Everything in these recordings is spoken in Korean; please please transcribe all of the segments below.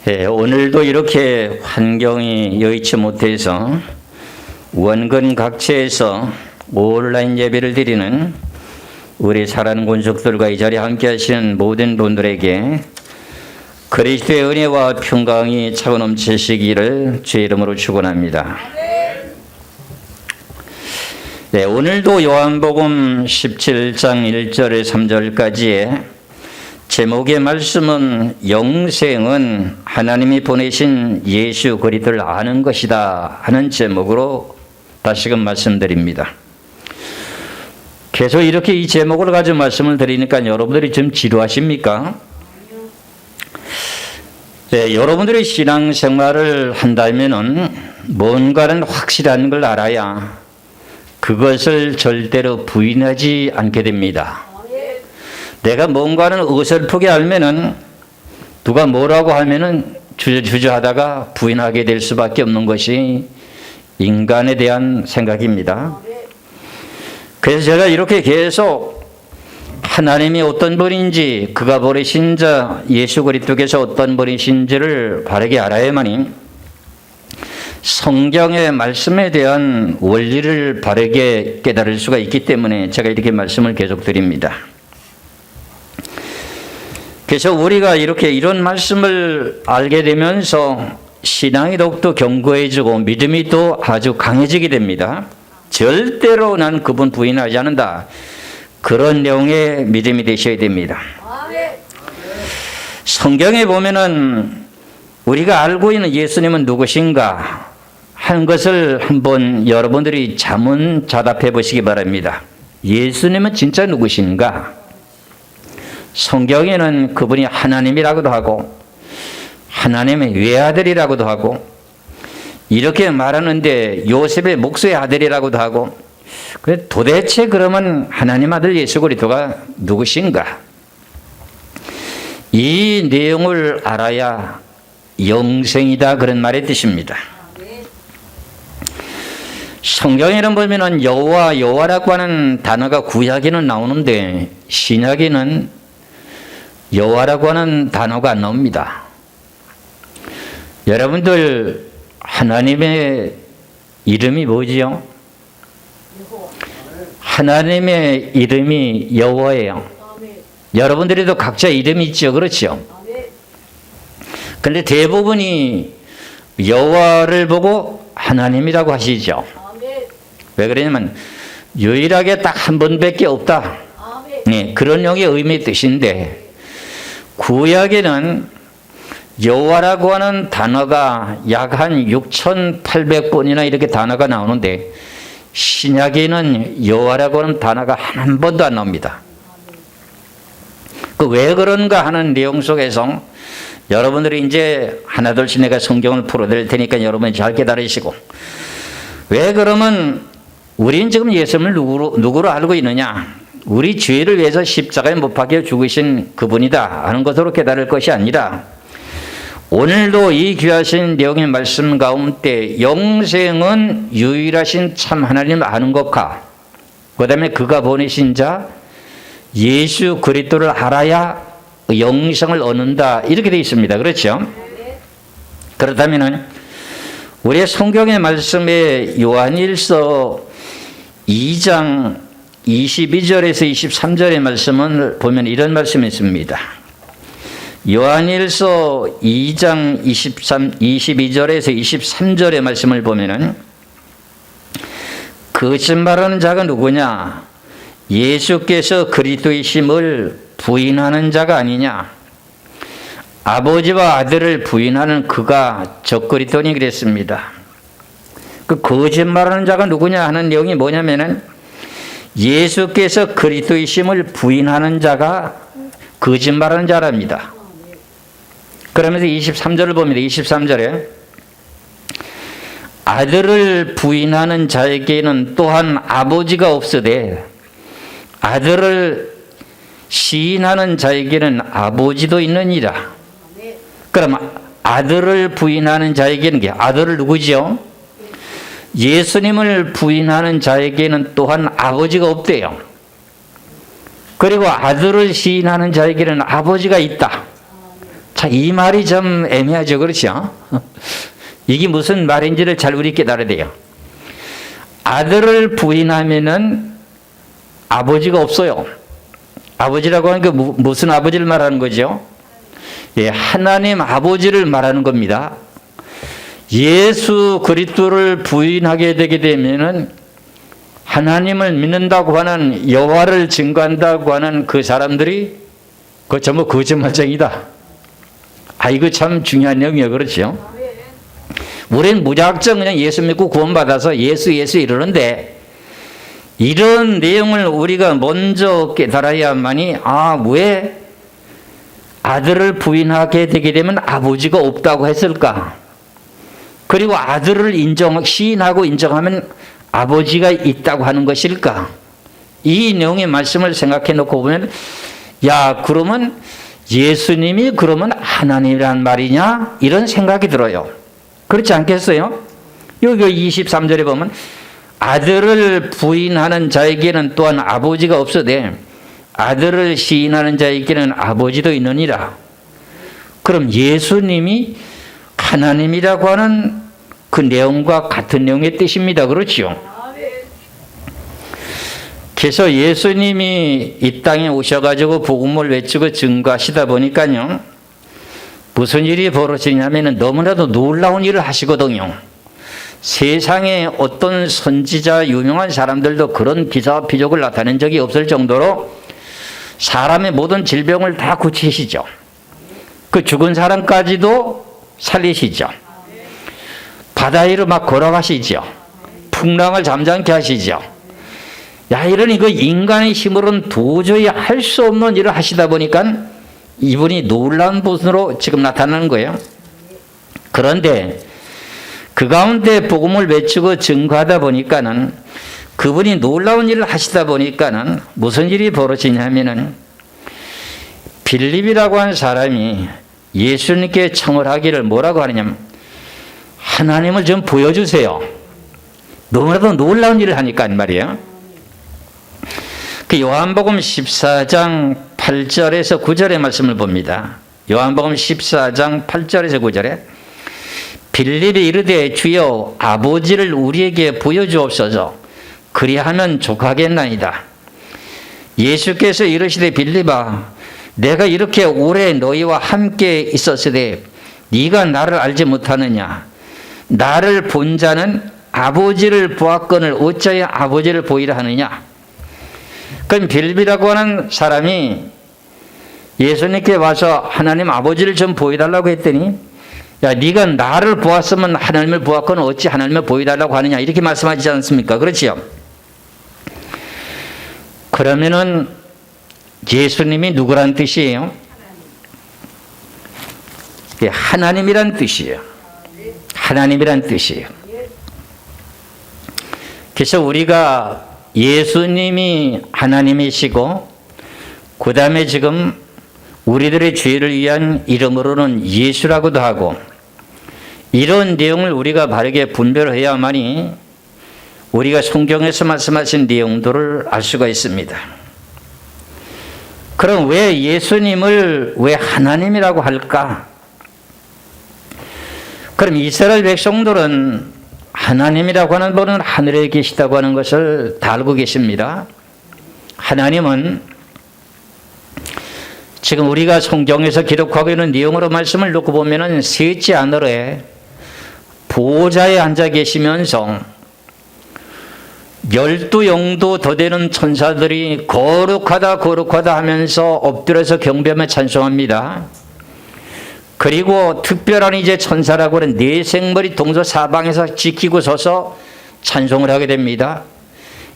오늘도 이렇게 환경이 여의치 못해서 원근 각지에서 온라인 예배를 드리는 우리 사랑하는 권속들과 이 자리에 함께 하시는 모든 분들에게 그리스도의 은혜와 평강이 차고 넘치시기를 주의 이름으로 축원합니다. 오늘도 요한복음 17장 1절에 3절까지의 제목의 말씀은 영생은 하나님이 보내신 예수 그리스도를 아는 것이다 하는 제목으로 다시금 말씀드립니다. 계속 이렇게 이 제목을 가지고 말씀을 드리니까 여러분들이 좀 지루하십니까? 여러분들이 신앙생활을 한다면은 뭔가는 확실한 걸 알아야 그것을 절대로 부인하지 않게 됩니다. 내가 뭔가는 어설프게 알면은 누가 뭐라고 하면은 주저하다가 부인하게 될 수밖에 없는 것이 인간에 대한 생각입니다. 그래서 제가 이렇게 계속 하나님이 어떤 분인지, 그가 보내신 자 예수 그리스도께서 어떤 분이신지를 바르게 알아야만이 성경의 말씀에 대한 원리를 바르게 깨달을 수가 있기 때문에 제가 이렇게 말씀을 계속 드립니다. 그래서 우리가 이렇게 이런 말씀을 알게 되면서 신앙이 더욱더 견고해지고 믿음이 또 아주 강해지게 됩니다. 절대로 난 그분 부인하지 않는다. 그런 내용의 믿음이 되셔야 됩니다. 성경에 보면은 우리가 알고 있는 예수님은 누구신가 하는 것을 한번 여러분들이 자문자답해 보시기 바랍니다. 예수님은 진짜 누구신가? 성경에는 그분이 하나님이라고도 하고 하나님의 외아들이라고도 하고 이렇게 말하는데 요셉의 목수의 아들이라고도 하고 도대체 그러면 하나님 아들 예수 그리스도가 누구신가? 이 내용을 알아야 영생이다 그런 말의 뜻입니다. 성경에는 보면은 여호와라고 하는 단어가 구약에는 나오는데 신약에는 여호와라고 하는 단어가 안 나옵니다. 여러분들 하나님의 이름이 뭐지요? 하나님의 이름이 여호와예요. 여러분들에도 각자 이름이 있죠, 그렇죠? 그런데 대부분이 여호와를 보고 하나님이라고 하시죠. 왜 그러냐면 유일하게 딱 한 번밖에 없다. 네, 그런 용의 의미의 뜻인데 구약에는 여호와라고 하는 단어가 약 한 6,800번이나 이렇게 단어가 나오는데 신약에는 여호와라고 하는 단어가 한 번도 안 나옵니다. 그 왜 그런가 하는 내용 속에서 여러분들이 이제 하나둘씩 내가 성경을 풀어드릴 테니까 여러분이 잘 깨달으시고, 왜 그러면 우린 지금 예수님을 누구로 알고 있느냐? 우리 죄를 위해서 십자가에 못 박혀 죽으신 그분이다 하는 것으로 깨달을 것이 아니라 오늘도 이 귀하신 내용의 말씀 가운데 영생은 유일하신 참 하나님을 아는 것과 그 다음에 그가 보내신 자 예수 그리스도를 알아야 영생을 얻는다 이렇게 되어 있습니다. 그렇죠? 그렇다면 우리의 성경의 말씀에 요한일서 2장 22절에서 23절의 말씀을 보면 이런 말씀이 있습니다. 요한일서 2장 22절에서 23절의 말씀을 보면은 거짓말하는 자가 누구냐? 예수께서 그리스도이심을 부인하는 자가 아니냐? 아버지와 아들을 부인하는 그가 적그리스도니 그랬습니다. 그 거짓말하는 자가 누구냐 하는 내용이 뭐냐면은 예수께서 그리스도이심을 부인하는 자가 거짓말하는 자랍니다. 그러면서 23절을 봅니다. 23절에 아들을 부인하는 자에게는 또한 아버지가 없으되 아들을 시인하는 자에게는 아버지도 있느니라. 그럼 아들을 부인하는 자에게는 아들을 누구지요? 예수님을 부인하는 자에게는 또한 아버지가 없대요. 그리고 아들을 시인하는 자에게는 아버지가 있다. 자, 이 말이 좀 애매하죠. 그렇죠? 이게 무슨 말인지를 잘 우리 깨달아야 돼요. 아들을 부인하면은 아버지가 없어요. 아버지라고 하는 게 무슨 아버지를 말하는 거죠? 예, 하나님 아버지를 말하는 겁니다. 예수 그리스도를 부인하게 되게 되면은 하나님을 믿는다고 하는, 여호와를 증거한다고 하는 그 사람들이 그 전부 거짓말쟁이다. 아, 이거 참 중요한 내용이에요. 그렇죠? 우리는 무작정 그냥 예수 믿고 구원받아서 예수 이러는데, 이런 내용을 우리가 먼저 깨달아야만이, 왜 아들을 부인하게 되게 되면 아버지가 없다고 했을까? 그리고 아들을 시인하고 인정하면 아버지가 있다고 하는 것일까? 이 내용의 말씀을 생각해 놓고 보면, 그러면 예수님이 그러면 하나님이란 말이냐? 이런 생각이 들어요. 그렇지 않겠어요? 여기 23절에 보면 아들을 부인하는 자에게는 또한 아버지가 없으되 아들을 시인하는 자에게는 아버지도 있느니라. 그럼 예수님이 하나님이라고 하는 그 내용과 같은 내용의 뜻입니다. 그렇죠? 그래서 예수님이 이 땅에 오셔가지고 복음을 외치고 증거하시다 보니까요, 무슨 일이 벌어지냐면 너무나도 놀라운 일을 하시거든요. 세상에 어떤 선지자, 유명한 사람들도 그런 기사와 피적을 나타낸 적이 없을 정도로 사람의 모든 질병을 다 고치시죠. 그 죽은 사람까지도 살리시죠. 바다 위로 막 걸어가시죠. 풍랑을 잠잠케 하시죠. 이러니 그 인간의 힘으로는 도저히 할 수 없는 일을 하시다 보니까 이분이 놀라운 분으로 지금 나타나는 거예요. 그런데 그 가운데 복음을 외치고 증거하다 보니까는, 그분이 놀라운 일을 하시다 보니까는 무슨 일이 벌어지냐면은, 빌립이라고 하는 사람이 예수님께 청을 하기를 뭐라고 하느냐면, 하나님을 좀 보여주세요. 너무나도 놀라운 일을 하니까 말이에요. 그 요한복음 14장 8절에서 9절의 말씀을 봅니다. 요한복음 14장 8절에서 9절에 빌립이 이르되 주여 아버지를 우리에게 보여주옵소서, 그리하면 족하겠나이다. 예수께서 이르시되 빌립아, 내가 이렇게 오래 너희와 함께 있었으되 네가 나를 알지 못하느냐? 나를 본 자는 아버지를 보았거늘 어찌하여 아버지를 보이라 하느냐? 그럼 빌립이라고 하는 사람이 예수님께 와서 하나님 아버지를 좀 보여달라고 했더니, 네가 나를 보았으면 하나님을 보았거늘 어찌 하나님을 보여달라고 하느냐, 이렇게 말씀하시지 않습니까? 그렇지요? 그러면은 예수님이 누구란 뜻이에요? 하나님이란 뜻이에요. 하나님이란 뜻이에요. 그래서 우리가 예수님이 하나님이시고, 그 다음에 지금 우리들의 죄를 위한 이름으로는 예수라고도 하고, 이런 내용을 우리가 바르게 분별해야만이 우리가 성경에서 말씀하신 내용들을 알 수가 있습니다. 그럼 왜 예수님을 왜 하나님이라고 할까? 그럼 이스라엘 백성들은 하나님이라고 하는 분은 하늘에 계시다고 하는 것을 다 알고 계십니다. 하나님은 지금 우리가 성경에서 기록하고 있는 내용으로 말씀을 놓고 보면은 셋째 하늘에 보호자에 앉아 계시면서 12영도 더 되는 천사들이 거룩하다 거룩하다 하면서 엎드려서 경배하며 찬송합니다. 그리고 특별한 이제 천사라고 하는 네 생물이 동서사방에서 지키고 서서 찬송을 하게 됩니다.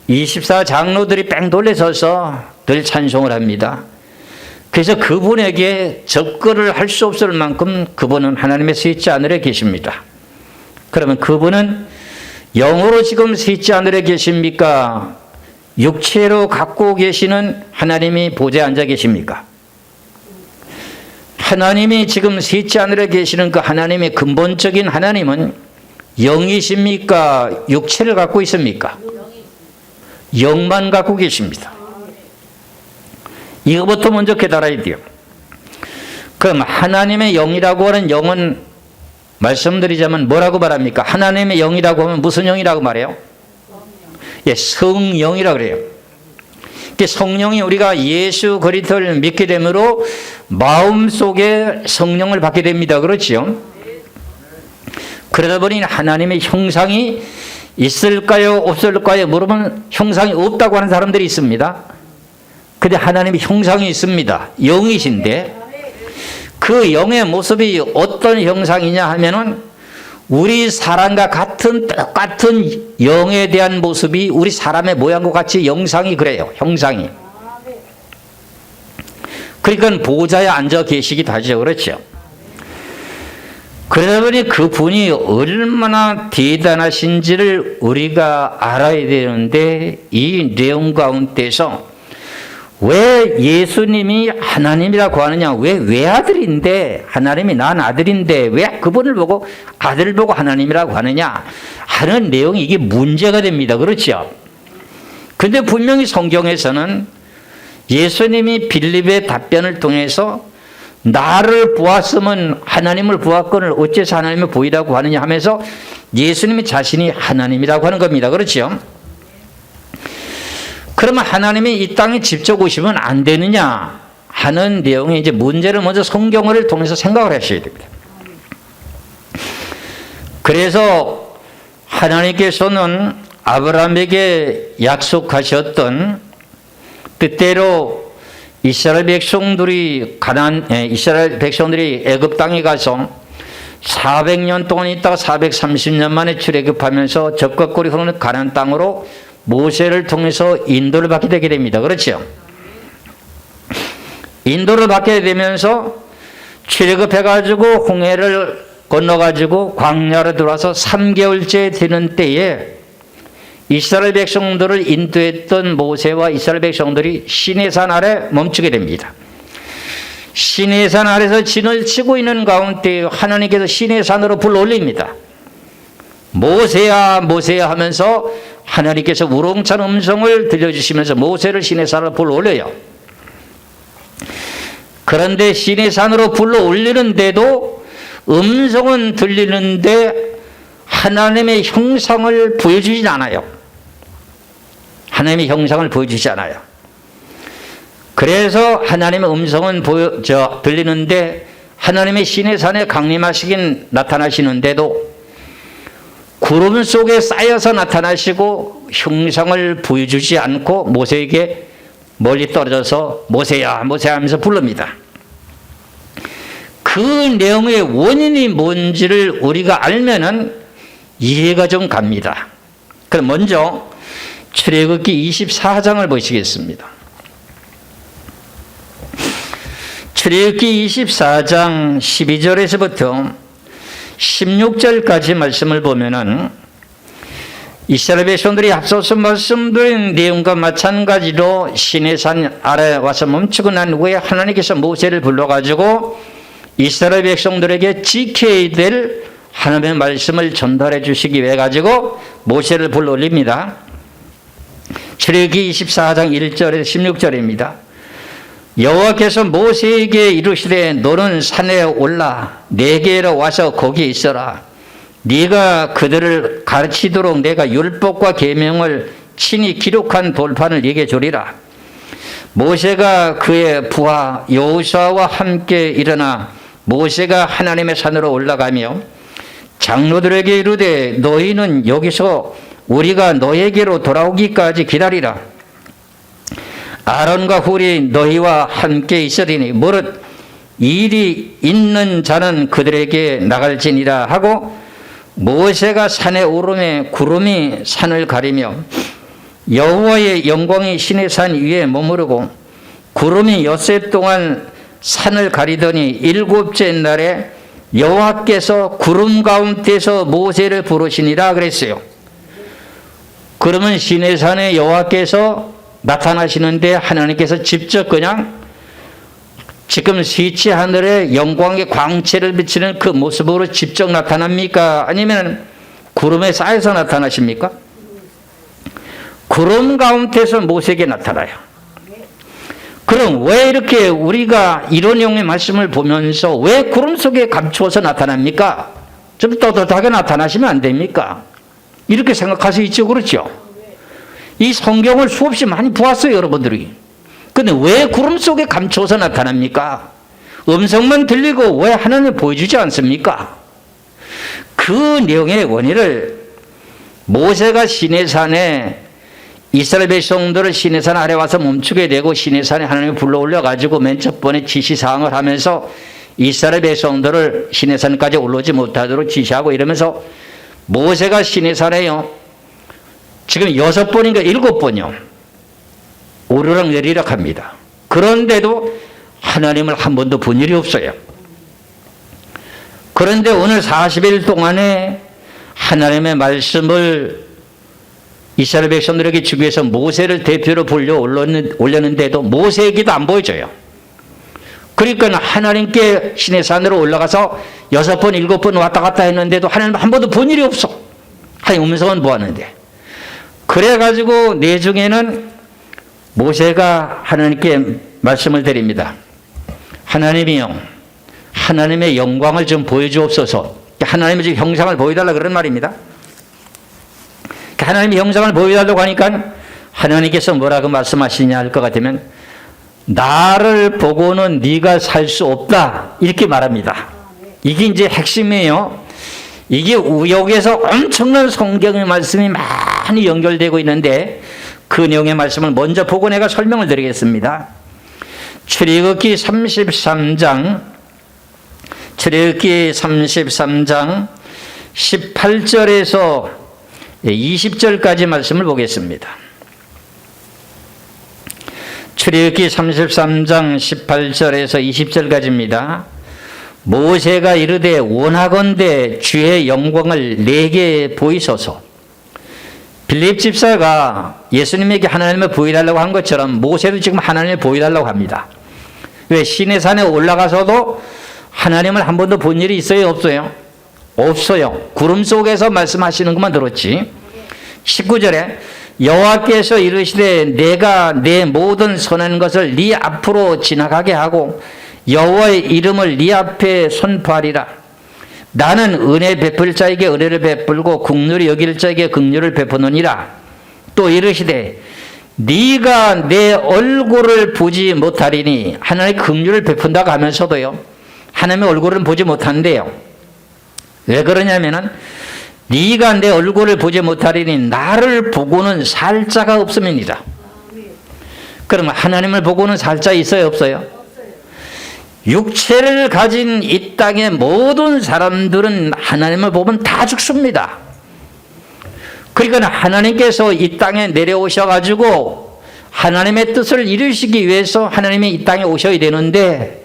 24장로들이 뺑 돌려 서서 늘 찬송을 합니다. 그래서 그분에게 접근을 할 수 없을 만큼 그분은 하나님의 셋째 하늘에 계십니다. 그러면 그분은 영으로 지금 셋째 하늘에 계십니까? 육체로 갖고 계시는 하나님이 보좌에 앉아 계십니까? 하나님이 지금 셋째 하늘에 계시는 그 하나님의 근본적인 하나님은 영이십니까? 육체를 갖고 있습니까? 영만 갖고 계십니다. 이거부터 먼저 깨달아야 돼요. 그럼 하나님의 영이라고 하는 영은 말씀드리자면 뭐라고 말합니까? 하나님의 영이라고 하면 무슨 영이라고 말해요? 예, 성령이라고 그래요. 성령이 우리가 예수 그리스도를 믿게 되므로 마음속에 성령을 받게 됩니다. 그렇지요? 그러다 보니 하나님의 형상이 있을까요? 없을까요? 물으면 형상이 없다고 하는 사람들이 있습니다. 근데 하나님의 형상이 있습니다. 영이신데 그 영의 모습이 어떤 형상이냐 하면은 우리 사람과 똑같은 영에 대한 모습이 우리 사람의 모양과 같이 영상이 그래요. 형상이. 그러니까 보좌에 앉아 계시기도 하죠. 그렇죠? 그러다 보니 그분이 얼마나 대단하신지를 우리가 알아야 되는데 이 내용 가운데서 왜 예수님이 하나님이라고 하느냐? 왜 외아들인데 하나님이 난 아들인데 왜 그분을 보고 아들을 보고 하나님이라고 하느냐 하는 내용이 이게 문제가 됩니다. 그렇죠? 근데 분명히 성경에서는 예수님이 빌립의 답변을 통해서 나를 보았으면 하나님을 보았거늘 어째서 하나님을 보이라고 하느냐 하면서 예수님이 자신이 하나님이라고 하는 겁니다. 그렇죠? 그러면 하나님이 이 땅에 직접 오시면 안 되느냐 하는 내용의 이제 문제를 먼저 성경을 통해서 생각을 하셔야 됩니다. 그래서 하나님께서는 아브라함에게 약속하셨던 뜻대로 이스라엘 백성들이 애굽 땅에 가서 400년 동안 있다가 430년 만에 출애굽하면서 적과 꿀이 흐르는 가나안 땅으로 모세를 통해서 인도를 받게 되게 됩니다. 그렇죠? 인도를 받게 되면서 출애굽해가지고 홍해를 건너가지고 광야로 들어와서 3개월째 되는 때에 이스라엘 백성들을 인도했던 모세와 이스라엘 백성들이 시내산 아래 멈추게 됩니다. 시내산 아래서 진을 치고 있는 가운데 하나님께서 시내산으로 불러올립니다. 모세야 모세야 하면서 하나님께서 우렁찬 음성을 들려주시면서 모세를 시내산으로 불러올려요. 그런데 시내산으로 불러올리는데도 음성은 들리는데 하나님의 형상을 보여주진 않아요. 하나님의 형상을 보여주지 않아요. 그래서 하나님의 음성은 들리는데 하나님의 시내산에 강림하시긴 나타나시는데도 구름 속에 쌓여서 나타나시고 형상을 보여주지 않고 모세에게 멀리 떨어져서 모세야 모세야 하면서 부릅니다. 그 내용의 원인이 뭔지를 우리가 알면은 이해가 좀 갑니다. 그럼 먼저 출애굽기 24장을 보시겠습니다. 출애굽기 24장 12절에서부터 16절까지 말씀을 보면은 이스라엘 백성들이 앞서서 말씀드린 내용과 마찬가지로 시내산 아래 와서 멈추고 난 후에 하나님께서 모세를 불러가지고 이스라엘 백성들에게 지켜야 될 하나님의 말씀을 전달해 주시기 위해 가지고 모세를 불러올립니다. 출애굽기 24장 1절에서 16절입니다. 여호와께서 모세에게 이르시되 너는 산에 올라 내게로 와서 거기 있어라. 네가 그들을 가르치도록 내가 율법과 계명을 친히 기록한 돌판을 네게 주리라. 모세가 그의 부하 여호수아와 함께 일어나 모세가 하나님의 산으로 올라가며 장로들에게 이르되 너희는 여기서 우리가 너에게로 돌아오기까지 기다리라. 아론과 훌이 너희와 함께 있으리니 무릇 일이 있는 자는 그들에게 나갈지니라 하고 모세가 산에 오르매 구름이 산을 가리며 여호와의 영광이 시내산 위에 머무르고 구름이 엿새 동안 산을 가리더니 7째 날에 여호와께서 구름 가운데서 모세를 부르시니라 그랬어요. 그러면 시내산에 여호와께서 나타나시는데 하나님께서 직접 그냥 지금 시치 하늘에 영광의 광채를 비치는 그 모습으로 직접 나타납니까? 아니면 구름에 쌓여서 그럼 왜 이렇게 우리가 이런 내용의 말씀을 보면서 왜 구름 속에 감추어서 나타납니까? 좀 떳떳하게 나타나시면 안 됩니까? 이렇게 생각할 수 있죠. 그렇죠? 이 성경을 수없이 많이 보았어요, 여러분들이. 근데 왜 구름 속에 감추어서 나타납니까? 음성만 들리고 왜 하나님을 보여주지 않습니까? 그 내용의 원인을 모세가 시내산에 이스라엘 백성들을 시내산 아래 와서 멈추게 되고 시내산에 하나님이 불러올려가지고 맨 첫 번에 지시사항을 하면서 이스라엘 백성들을 시내산까지 올라오지 못하도록 지시하고 이러면서 모세가 시내산에요. 지금 6번인가 7번이요. 오르락 내리락 합니다. 그런데도 하나님을 한 번도 본 일이 없어요. 그런데 오늘 40일 동안에 하나님의 말씀을 이스라엘 백성들에게 주기 위해서 모세를 대표로 불려 올렸는데도 모세의 기도 안 보여줘요. 그러니까 하나님께 시내산으로 올라가서 6번, 7번 왔다 갔다 했는데도 하나님 한 번도 본 일이 없어. 하나님 음성은 보았는데. 그래가지고 내중에는 모세가 하나님께 말씀을 드립니다. 하나님이요, 하나님의 영광을 좀 보여주옵소서. 하나님의 지금 형상을 보여달라 그런 말입니다. 하나님의 형상을 보여달라고 하니까 하나님께서 뭐라고 말씀하시냐 할 것 같으면 나를 보고는 네가 살 수 없다 이렇게 말합니다. 이게 이제 핵심이에요. 이게 우역에서 엄청난 성경의 말씀이 많이 연결되고 있는데 그 내용의 말씀을 먼저 보고 내가 설명을 드리겠습니다. 출애굽기 33장 18절에서 20절까지 말씀을 보겠습니다. 출애굽기 33장 18절에서 20절까지입니다. 모세가 이르되 원하건대 주의 영광을 내게 보이소서. 빌립 집사가 예수님에게 하나님을 보여달라고 한 것처럼 모세도 지금 하나님을 보여달라고 합니다. 왜? 시내산에 올라가서도 하나님을 한 번도 본 일이 있어요? 없어요? 없어요. 구름 속에서 말씀하시는 것만 들었지. 19절에 여호와께서 이르시되 내가 내 모든 선한 것을 네 앞으로 지나가게 하고 여호와의 이름을 네 앞에 선포하리라. 나는 은혜 베풀 자에게 은혜를 베풀고 긍휼히 여길 자에게 긍휼을 베푸느니라. 또 이르시되 네가 내 얼굴을 보지 못하리니 하나님의 긍휼을 베푼다고 하면서도요 하나님의 얼굴은 보지 못한대요. 왜 그러냐면은 네가 내 얼굴을 보지 못하리니 나를 보고는 살 자가 없음이니라. 그러면 하나님을 보고는 살 자 있어요? 없어요? 육체를 가진 이 땅의 모든 사람들은 하나님을 보면 다 죽습니다. 그러니까 하나님께서 이 땅에 내려오셔가지고 하나님의 뜻을 이루시기 위해서 하나님이 이 땅에 오셔야 되는데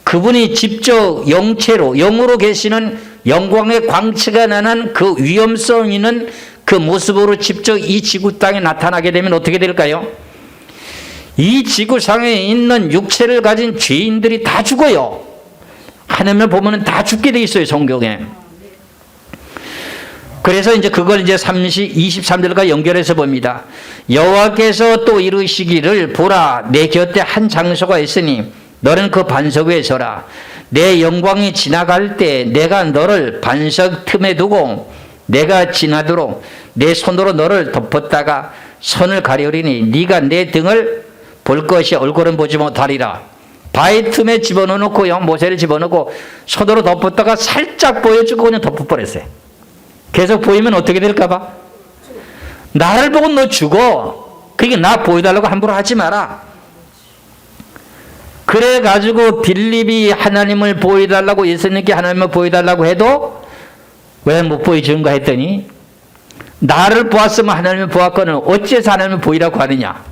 그분이 직접 영체로 영으로 계시는 영광의 광채가 나는 그 위엄성 있는 그 모습으로 직접 이 지구 땅에 나타나게 되면 어떻게 될까요? 이 지구상에 있는 육체를 가진 죄인들이 다 죽어요. 하나님을 보면 다 죽게 돼 있어요, 성경에. 그래서 이제 그걸 이제 23절과 연결해서 봅니다. 여호와께서 또 이르시기를 보라 내 곁에 한 장소가 있으니 너는 그 반석 위에 서라. 내 영광이 지나갈 때 내가 너를 반석 틈에 두고 내가 지나도록 내 손으로 너를 덮었다가 손을 가려리니 네가 내 등을 볼 것이 얼굴은 보지 못하리라. 바위 틈에 집어넣고요. 모세를 집어넣고 손으로 덮었다가 살짝 보여주고 그냥 덮어버렸어요. 계속 보이면 어떻게 될까 봐? 나를 보고 너 죽어. 그러니까 나 보여달라고 함부로 하지 마라. 그래가지고 빌립이 하나님을 보여달라고 예수님께 하나님을 보여달라고 해도 왜 못 보여주는가 했더니 나를 보았으면 하나님을 보았거늘 어째서 하나님을 보이라고 하느냐.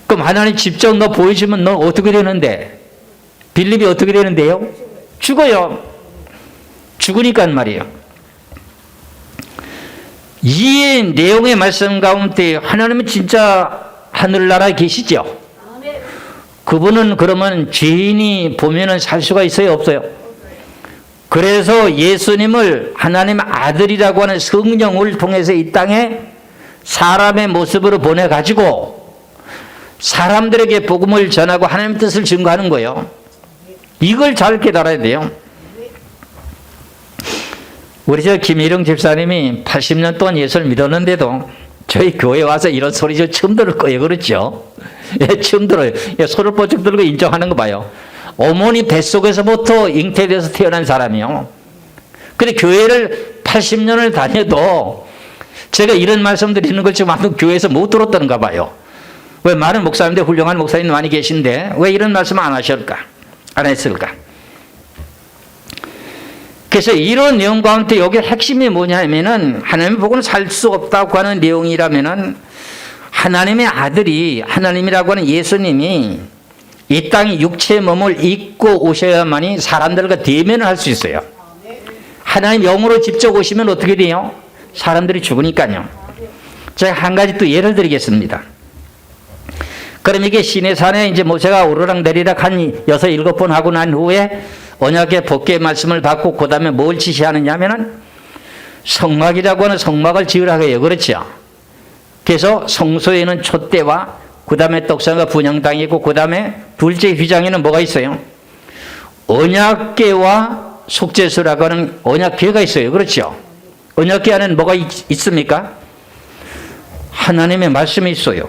그럼 하나님 직접 너 보여주면 너 어떻게 되는데? 빌립이 어떻게 되는데요? 죽어요. 죽으니까 말이에요. 이 내용의 말씀 가운데 하나님은 진짜 하늘나라에 계시죠? 그분은 그러면 죄인이 보면은 살 수가 있어요? 없어요? 그래서 예수님을 하나님 아들이라고 하는 성령을 통해서 이 땅에 사람의 모습으로 보내가지고 사람들에게 복음을 전하고 하나님의 뜻을 증거하는 거예요. 이걸 잘 깨달아야 돼요. 우리 저 김일영 집사님이 80년 동안 예수를 믿었는데도 저희 교회 와서 이런 소리 저 처음 들을 거예요. 그렇죠? 예, 처음 들어요. 예, 손을 뻗쩍 들고 인정하는 거 봐요. 어머니 뱃속에서부터 잉태돼서 태어난 사람이요. 근데 교회를 80년을 다녀도 제가 이런 말씀 드리는 걸 지금 아무도 교회에서 못 들었던가 봐요. 왜 많은 목사님들, 훌륭한 목사님 많이 계신데 왜 이런 말씀 안 하실까? 안 했을까? 그래서 이런 내용 가운데 여기 핵심이 뭐냐면은 하나님의 복음을 살 수 없다고 하는 내용이라면은 하나님의 아들이, 하나님이라고 하는 예수님이 이 땅에 육체의 몸을 입고 오셔야만이 사람들과 대면을 할 수 있어요. 하나님 영으로 직접 오시면 어떻게 돼요? 사람들이 죽으니까요. 제가 한 가지 또 예를 드리겠습니다. 그럼 이게 시내산에 이제 모세가 오르락 내리락 한 6, 7번 하고 난 후에 언약의 법궤의 말씀을 받고 그 다음에 뭘 지시하느냐 하면은 성막이라고 하는 성막을 지으라고 해요. 그렇죠? 그래서 성소에는 촛대와 그 다음에 떡상과 분향당이고 그 다음에 둘째 휘장에는 뭐가 있어요? 언약궤와 속죄소라고 하는 언약궤가 있어요. 그렇죠? 언약궤 안에는 뭐가 있습니까? 하나님의 말씀이 있어요.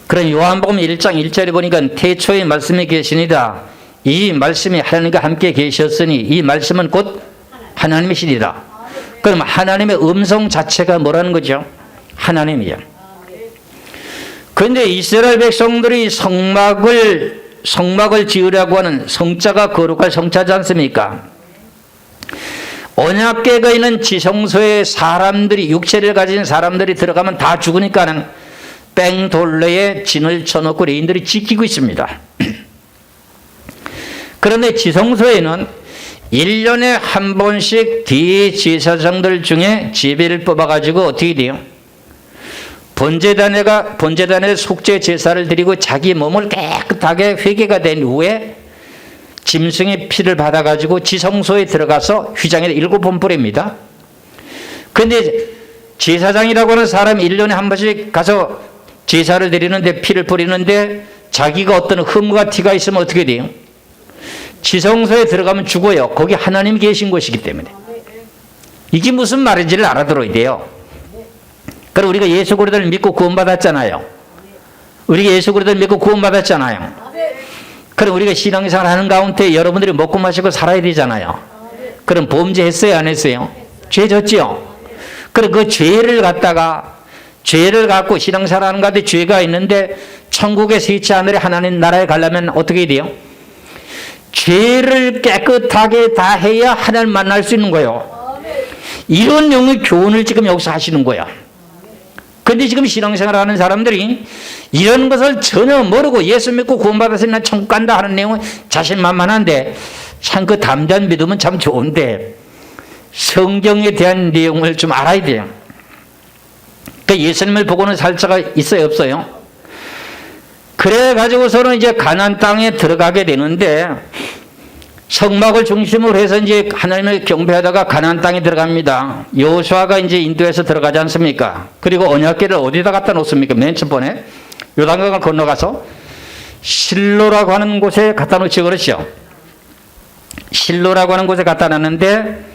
그럼 요한복음 1장 1절에 보니까 태초에 말씀이 계시니라. 이 말씀이 하나님과 함께 계셨으니 이 말씀은 곧 하나님이시니라. 그럼 하나님의 음성 자체가 뭐라는 거죠? 하나님이야. 그런데 이스라엘 백성들이 성막을 지으려고 하는 성자가 거룩할 성자지 않습니까? 언약궤가 있는 지성소에 사람들이, 육체를 가진 사람들이 들어가면 다 죽으니까는 뺑돌레에 진을 쳐놓고 레인들이 지키고 있습니다. 그런데 지성소에는 1년에 한 번씩 대제사장들 중에 제비를 뽑아가지고 어떻게 돼요? 번제단에 속죄 제사를 드리고 자기 몸을 깨끗하게 회개가 된 후에 짐승의 피를 받아가지고 지성소에 들어가서 휘장에 7번 뿌립니다. 그런데 제사장이라고 하는 사람이 1년에 한 번씩 가서 제사를 드리는데 피를 뿌리는데 자기가 어떤 흠과 티가 있으면 어떻게 돼요? 지성소에 들어가면 죽어요. 거기 하나님이 계신 곳이기 때문에. 이게 무슨 말인지를 알아들어야 돼요. 그럼 우리가 예수 그리스도를 믿고 구원받았잖아요. 우리가 예수 그리스도를 믿고 구원받았잖아요. 그럼 우리가 신앙생활 하는 가운데 여러분들이 먹고 마시고 살아야 되잖아요. 그럼 범죄했어요? 안 했어요? 죄 졌죠? 그럼 그 죄를 갖고 신앙생활 하는 가운데 죄가 있는데 천국의 셋째 하늘에 하나님 나라에 가려면 어떻게 돼요? 죄를 깨끗하게 다 해야 하나님 만날 수 있는 거예요. 이런 내용의 교훈을 지금 여기서 하시는 거야. 그런데 지금 신앙생활 하는 사람들이 이런 것을 전혀 모르고 예수 믿고 구원받아서 난 천국 간다 하는 내용은 자신만만한데 참 그 담대한 믿음은 참 좋은데 성경에 대한 내용을 좀 알아야 돼요. 그러니까 예수님을 보고는 살 자가 있어요, 없어요? 그래 가지고서는 이제 가나안 땅에 들어가게 되는데 성막을 중심으로 해서 이제 하나님을 경배하다가 가나안 땅에 들어갑니다. 여호수아가 이제 인도에서 들어가지 않습니까? 그리고 언약궤를 어디다 갖다 놓습니까? 맨 첫 번에 요단강을 건너가서 실로라고 하는 곳에 갖다 놓지 그렇죠? 실로라고 하는 곳에 갖다 놨는데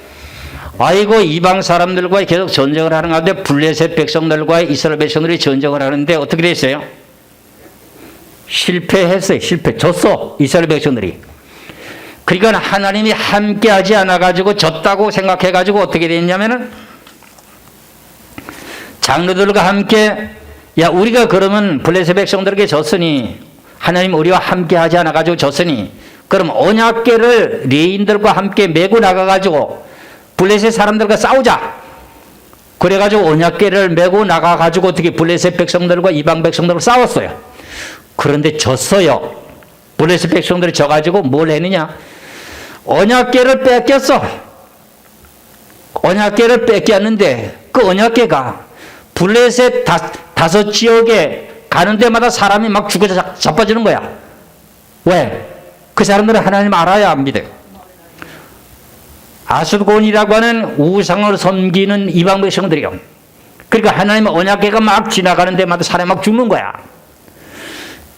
아이고 이방 사람들과 계속 전쟁을 하는 가운데 블레셋 백성들과 이스라엘 백성들이 전쟁을 하는데 어떻게 됐어요? 실패했어요. 졌어. 이스라엘 백성들이. 그러니까 하나님이 함께 하지 않아가지고 졌다고 생각해가지고 어떻게 됐냐면은 장로들과 함께 야 우리가 그러면 블레셋 백성들에게 졌으니 하나님 우리와 함께 하지 않아가지고 졌으니 그럼 언약궤를 레인들과 함께 메고 나가가지고 블레셋 사람들과 싸우자. 그래가지고 언약궤를 메고 나가가지고 어떻게 블레셋 백성들과 이방 백성들과 싸웠어요. 그런데 졌어요. 블레셋 백성들이 져가지고 뭘 했느냐? 언약궤를 뺏겼어. 언약궤를 뺏겼는데 그 언약궤가 블레셋 다섯 지역에 가는 데마다 사람이 막 죽어 자빠지는 거야. 왜? 그 사람들은 하나님 알아야 합니다. 아수르곤이라고 하는 우상을 섬기는 이방 백성들이요. 그러니까 하나님의 언약궤가 막 지나가는 데마다 사람이 막 죽는 거야.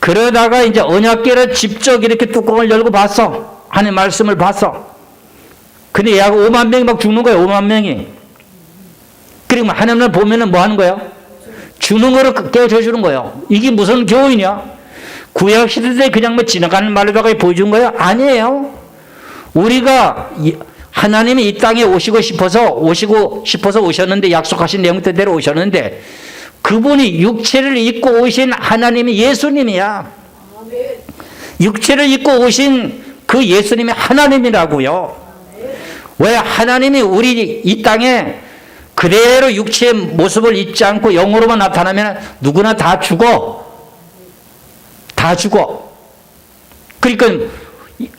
그러다가 이제 언약궤를 직접 이렇게 뚜껑을 열고 봤어. 하나님 말씀을 봤어. 근데 약 5만 명이 막 죽는 거예요. 5만 명이. 그리고 하나님을 보면은 뭐 하는 거예요? 주는 거를 깨워줘 주는 거예요. 이게 무슨 교훈이냐? 구약 시대 때 그냥 뭐 지나가는 말로다가 보여준 거예요? 아니에요. 우리가 하나님이 이 땅에 오시고 싶어서 오셨는데, 약속하신 내용대로 오셨는데, 그분이 육체를 입고 오신 하나님이 예수님이야. 육체를 입고 오신 그 예수님이 하나님이라고요. 왜 하나님이 우리 이 땅에 그대로 육체의 모습을 잊지 않고 영으로만 나타나면 누구나 다 죽어. 다 죽어. 그러니까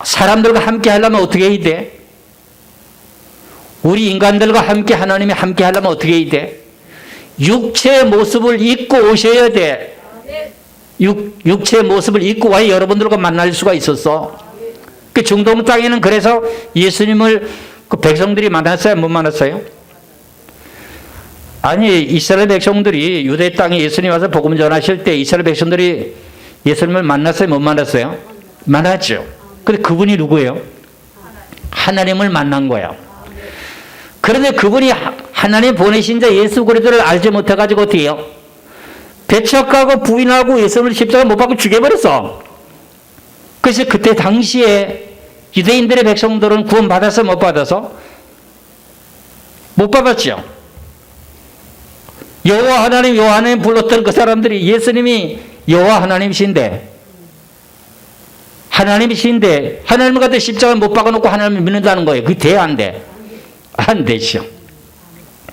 사람들과 함께 하려면 어떻게 해야 돼? 우리 인간들과 함께 하나님이 함께 하려면 어떻게 해야 돼? 육체의 모습을 입고 오셔야 돼. 육체의 모습을 입고 와야 여러분들과 만날 수가 있었어. 그 중동 땅에는 그래서 예수님을 그 백성들이 만났어요? 못 만났어요? 아니, 이스라엘 백성들이 유대 땅에 예수님 와서 복음 전하실 때 이스라엘 백성들이 예수님을 만났어요? 못 만났어요? 만났죠. 근데 그분이 누구예요? 하나님을 만난 거예요. 그런데 그분이 하나님 보내신 자 예수 그리스도를 알지 못해가지고 어떻게 해요? 배척하고 부인하고 예수님을 십자가 못 박고 죽여버렸어. 그래서 그때 당시에 유대인들의 백성들은 구원받아서 못 받아서? 못 받았죠. 여호와 하나님 불렀던 그 사람들이 예수님이 여호와 하나님이신데 하나님을 갖다 십자가를 못 박아놓고 하나님을 믿는다는 거예요. 그게 돼, 안 돼? 안 되죠.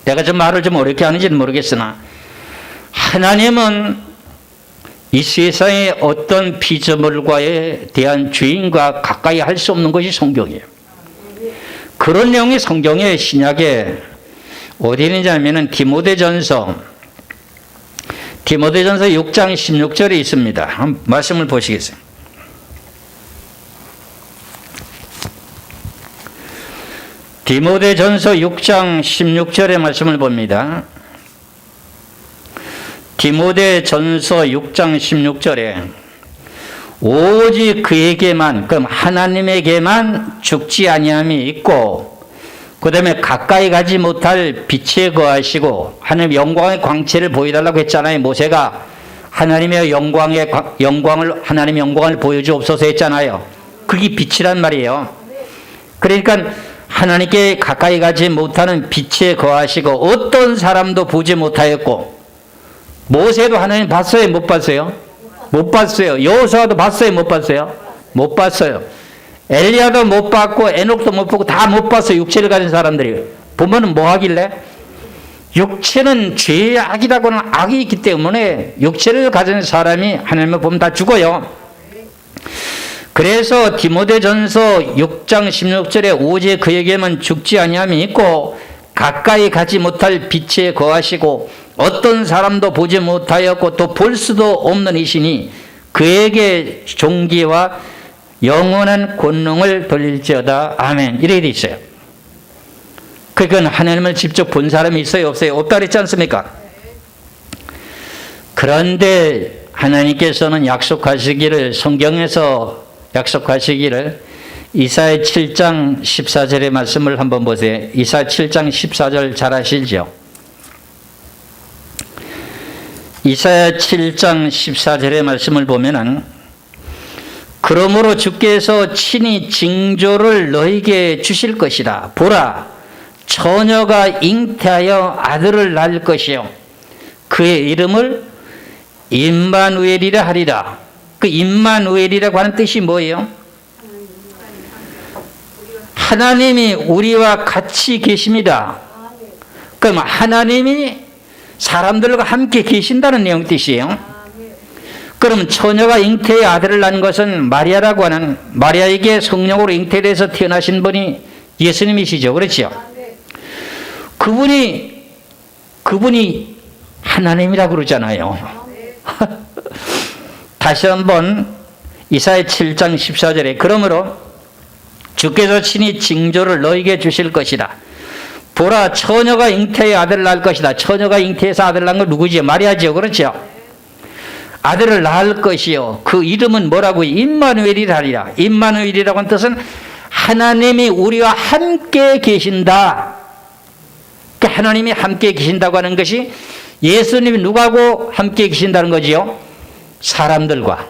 내가 좀 말을 좀 어렵게 하는지는 모르겠으나 하나님은 이 세상의 어떤 피조물과에 대한 죄인과 가까이 할 수 없는 것이 성경이에요. 그런 내용이 성경의 신약에 어디 있는지 하면은 디모데전서 6장 16절에 있습니다. 한번 말씀을 보시겠어요? 디모데전서 6장 16절의 말씀을 봅니다. 디모데전서 6장 16절에 오직 그에게만, 그럼 하나님에게만 죽지 아니함이 있고, 그 다음에 가까이 가지 못할 빛에 거하시고, 하나님 영광의 광채를 보여달라고 했잖아요. 모세가 하나님의 하나님의 영광을 보여주옵소서 했잖아요. 그게 빛이란 말이에요. 그러니까 하나님께 가까이 가지 못하는 빛에 거하시고, 어떤 사람도 보지 못하였고, 모세도 하나님 봤어요? 못 봤어요? 못 봤어요. 여호수아도 봤어요? 못 봤어요? 못 봤어요. 엘리야도 못 봤고 에녹도 못 보고 다 못 봤어요. 육체를 가진 사람들이. 보면은 뭐 하길래? 육체는 죄의 악이라고는 악이 있기 때문에 육체를 가진 사람이 하나님을 보면 다 죽어요. 그래서 디모데전서 6장 16절에 오직 그에게만 죽지 아니함이 있고 가까이 가지 못할 빛에 거하시고 어떤 사람도 보지 못하였고 또 볼 수도 없는 이시니 그에게 존귀와 영원한 권능을 돌릴지어다. 아멘. 이렇게 돼 있어요. 그건 하나님을 직접 본 사람이 있어요? 없어요? 없다 그랬지 않습니까? 그런데 하나님께서는 성경에서 약속하시기를 이사야 7장 14절의 말씀을 한번 보세요. 이사야 7장 14절 잘 아시죠? 이사야 7장 14절의 말씀을 보면은 그러므로 주께서 친히 징조를 너에게 주실 것이다. 보라, 처녀가 잉태하여 아들을 낳을 것이요 그의 이름을 임마누엘이라 하리라. 그 임마누엘이라고 하는 뜻이 뭐예요? 하나님이 우리와 같이 계십니다. 그럼 하나님이 사람들과 함께 계신다는 내용 뜻이에요. 그럼 처녀가 잉태의 아들을 낳은 것은 마리아라고 하는, 마리아에게 성령으로 잉태돼서 태어나신 분이 예수님이시죠. 그렇죠? 그분이 하나님이라고 그러잖아요. 다시 한번 이사야 7장 14절에 그러므로 주께서 친히 징조를 너에게 주실 것이다. 보라, 처녀가 잉태의 아들을 낳을 것이다. 처녀가 잉태해서 아들을 낳은 건 누구지요? 마리아지요. 그렇죠? 아들을 낳을 것이요. 그 이름은 뭐라고? 임마누엘이라 하리라. 임마누엘이라고 하는 뜻은 하나님이 우리와 함께 계신다. 그러니까 하나님이 함께 계신다고 하는 것이 예수님이 누구하고 함께 계신다는 거지요? 사람들과.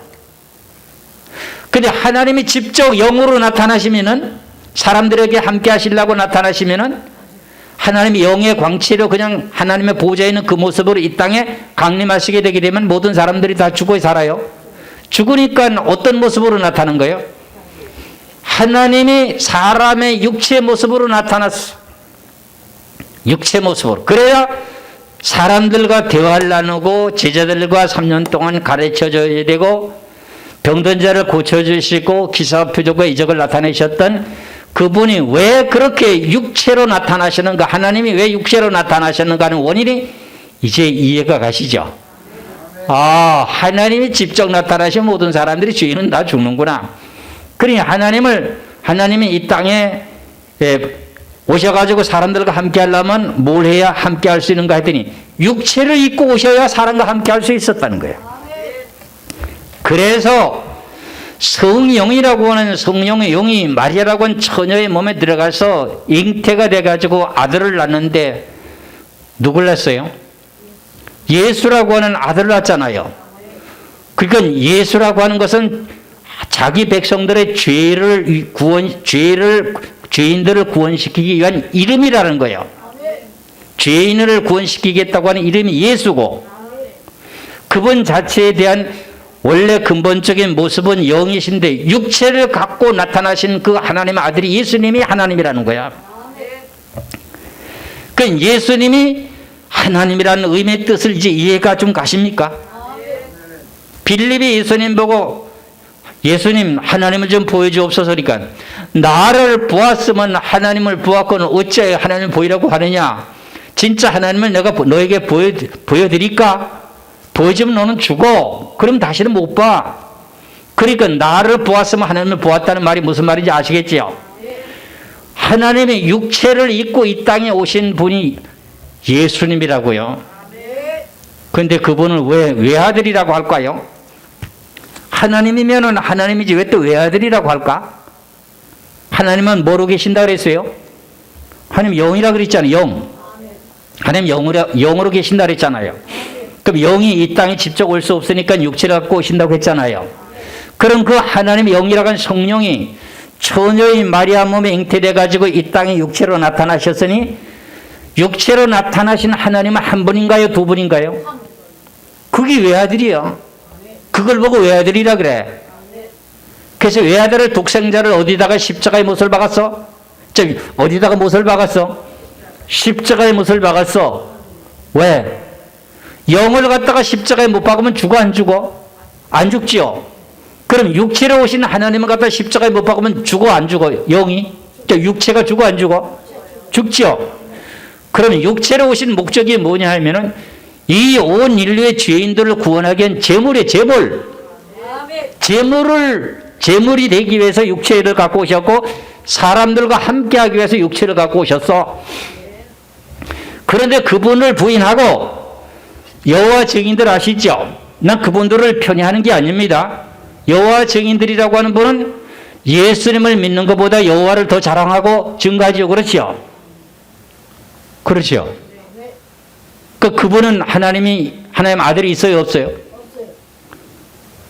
근데 하나님이 직접 영으로 나타나시면은, 사람들에게 함께 하시려고 나타나시면은 하나님이 영의 광채로 그냥 하나님의 보좌에 있는 그 모습으로 이 땅에 강림하시게 되게 되면 모든 사람들이 다 죽어 살아요. 죽으니까 어떤 모습으로 나타나는 거예요? 하나님이 사람의 육체 모습으로 나타났어. 육체 모습으로. 그래야 사람들과 대화를 나누고 제자들과 3년 동안 가르쳐줘야 되고 병든 자를 고쳐주시고 기사와 표적과 이적을 나타내셨던 그분이 왜 그렇게 육체로 나타나시는가, 하나님이 왜 육체로 나타나셨는가 하는 원인이 이제 이해가 가시죠. 아, 하나님이 직접 나타나신 모든 사람들이 죄인은 다 죽는구나. 그러니 하나님이 이 땅에 오셔가지고 사람들과 함께 하려면 뭘 해야 함께 할 수 있는가 했더니 육체를 입고 오셔야 사람과 함께 할 수 있었다는 거예요. 그래서 성령이라고 하는 성령의 영이 마리아라고 하는 처녀의 몸에 들어가서 잉태가 돼가지고 아들을 낳는데 누굴 낳았어요? 예수라고 하는 아들을 낳았잖아요. 그러니까 예수라고 하는 것은 자기 백성들의 죄인들을 구원시키기 위한 이름이라는 거예요. 죄인을 구원시키겠다고 하는 이름이 예수고, 그분 자체에 대한 원래 근본적인 모습은 영이신데 육체를 갖고 나타나신 그 하나님의 아들이 예수님이 하나님이라는 거야. 그러니까 예수님이 하나님이라는 의미의 뜻을 이제 이해가 좀 가십니까? 빌립이 예수님 보고 예수님 하나님을 좀 보여주옵소서. 그러니까 나를 보았으면 하나님을 보았거늘 어찌하여 하나님을 보이라고 하느냐. 진짜 하나님을 내가 너에게 보여드릴까? 보여주면 너는 죽어. 그럼 다시는 못 봐. 그러니까 나를 보았으면 하나님을 보았다는 말이 무슨 말인지 아시겠지요? 하나님의 육체를 입고 이 땅에 오신 분이 예수님이라고요. 그런데 그분을 왜 외아들이라고 할까요? 하나님이면은 하나님이지 왜 또 외아들이라고 할까? 하나님은 뭐로 계신다 그랬어요? 하나님 영이라 그랬잖아요. 영. 하나님 영으로 계신다 그랬잖아요. 그럼 영이 이 땅에 직접 올 수 없으니까 육체를 갖고 오신다고 했잖아요. 그럼 그 하나님의 영이라고 하는 성령이 처녀인 마리아 몸에 잉태돼 가지고 이 땅에 육체로 나타나셨으니 육체로 나타나신 하나님은 한 분인가요? 두 분인가요? 그게 외아들이요. 그걸 보고 외아들이라 그래. 그래서 외아들을 독생자를 어디다가 십자가에 못을 박았어? 어디다가 못을 박았어? 십자가에 못을 박았어. 왜? 영을 갖다가 십자가에 못 박으면 죽어 안 죽어? 안 죽지요. 그럼 육체로 오신 하나님을 갖다가 십자가에 못 박으면 죽어 안 죽어? 영이? 육체가 죽어 안 죽어? 죽지요. 그러면 육체로 오신 목적이 뭐냐 하면은 이 온 인류의 죄인들을 구원하기 위한 제물의 제물이 되기 위해서 육체를 갖고 오셨고 사람들과 함께하기 위해서 육체를 갖고 오셨어. 그런데 그분을 부인하고 여호와 증인들 아시죠? 난 그분들을 편애하는 게 아닙니다. 여호와 증인들이라고 하는 분은 예수님을 믿는 것보다 여호와를 더 자랑하고 증가하죠. 그렇죠? 그렇죠? 그분은 하나님 아들이 있어요? 없어요?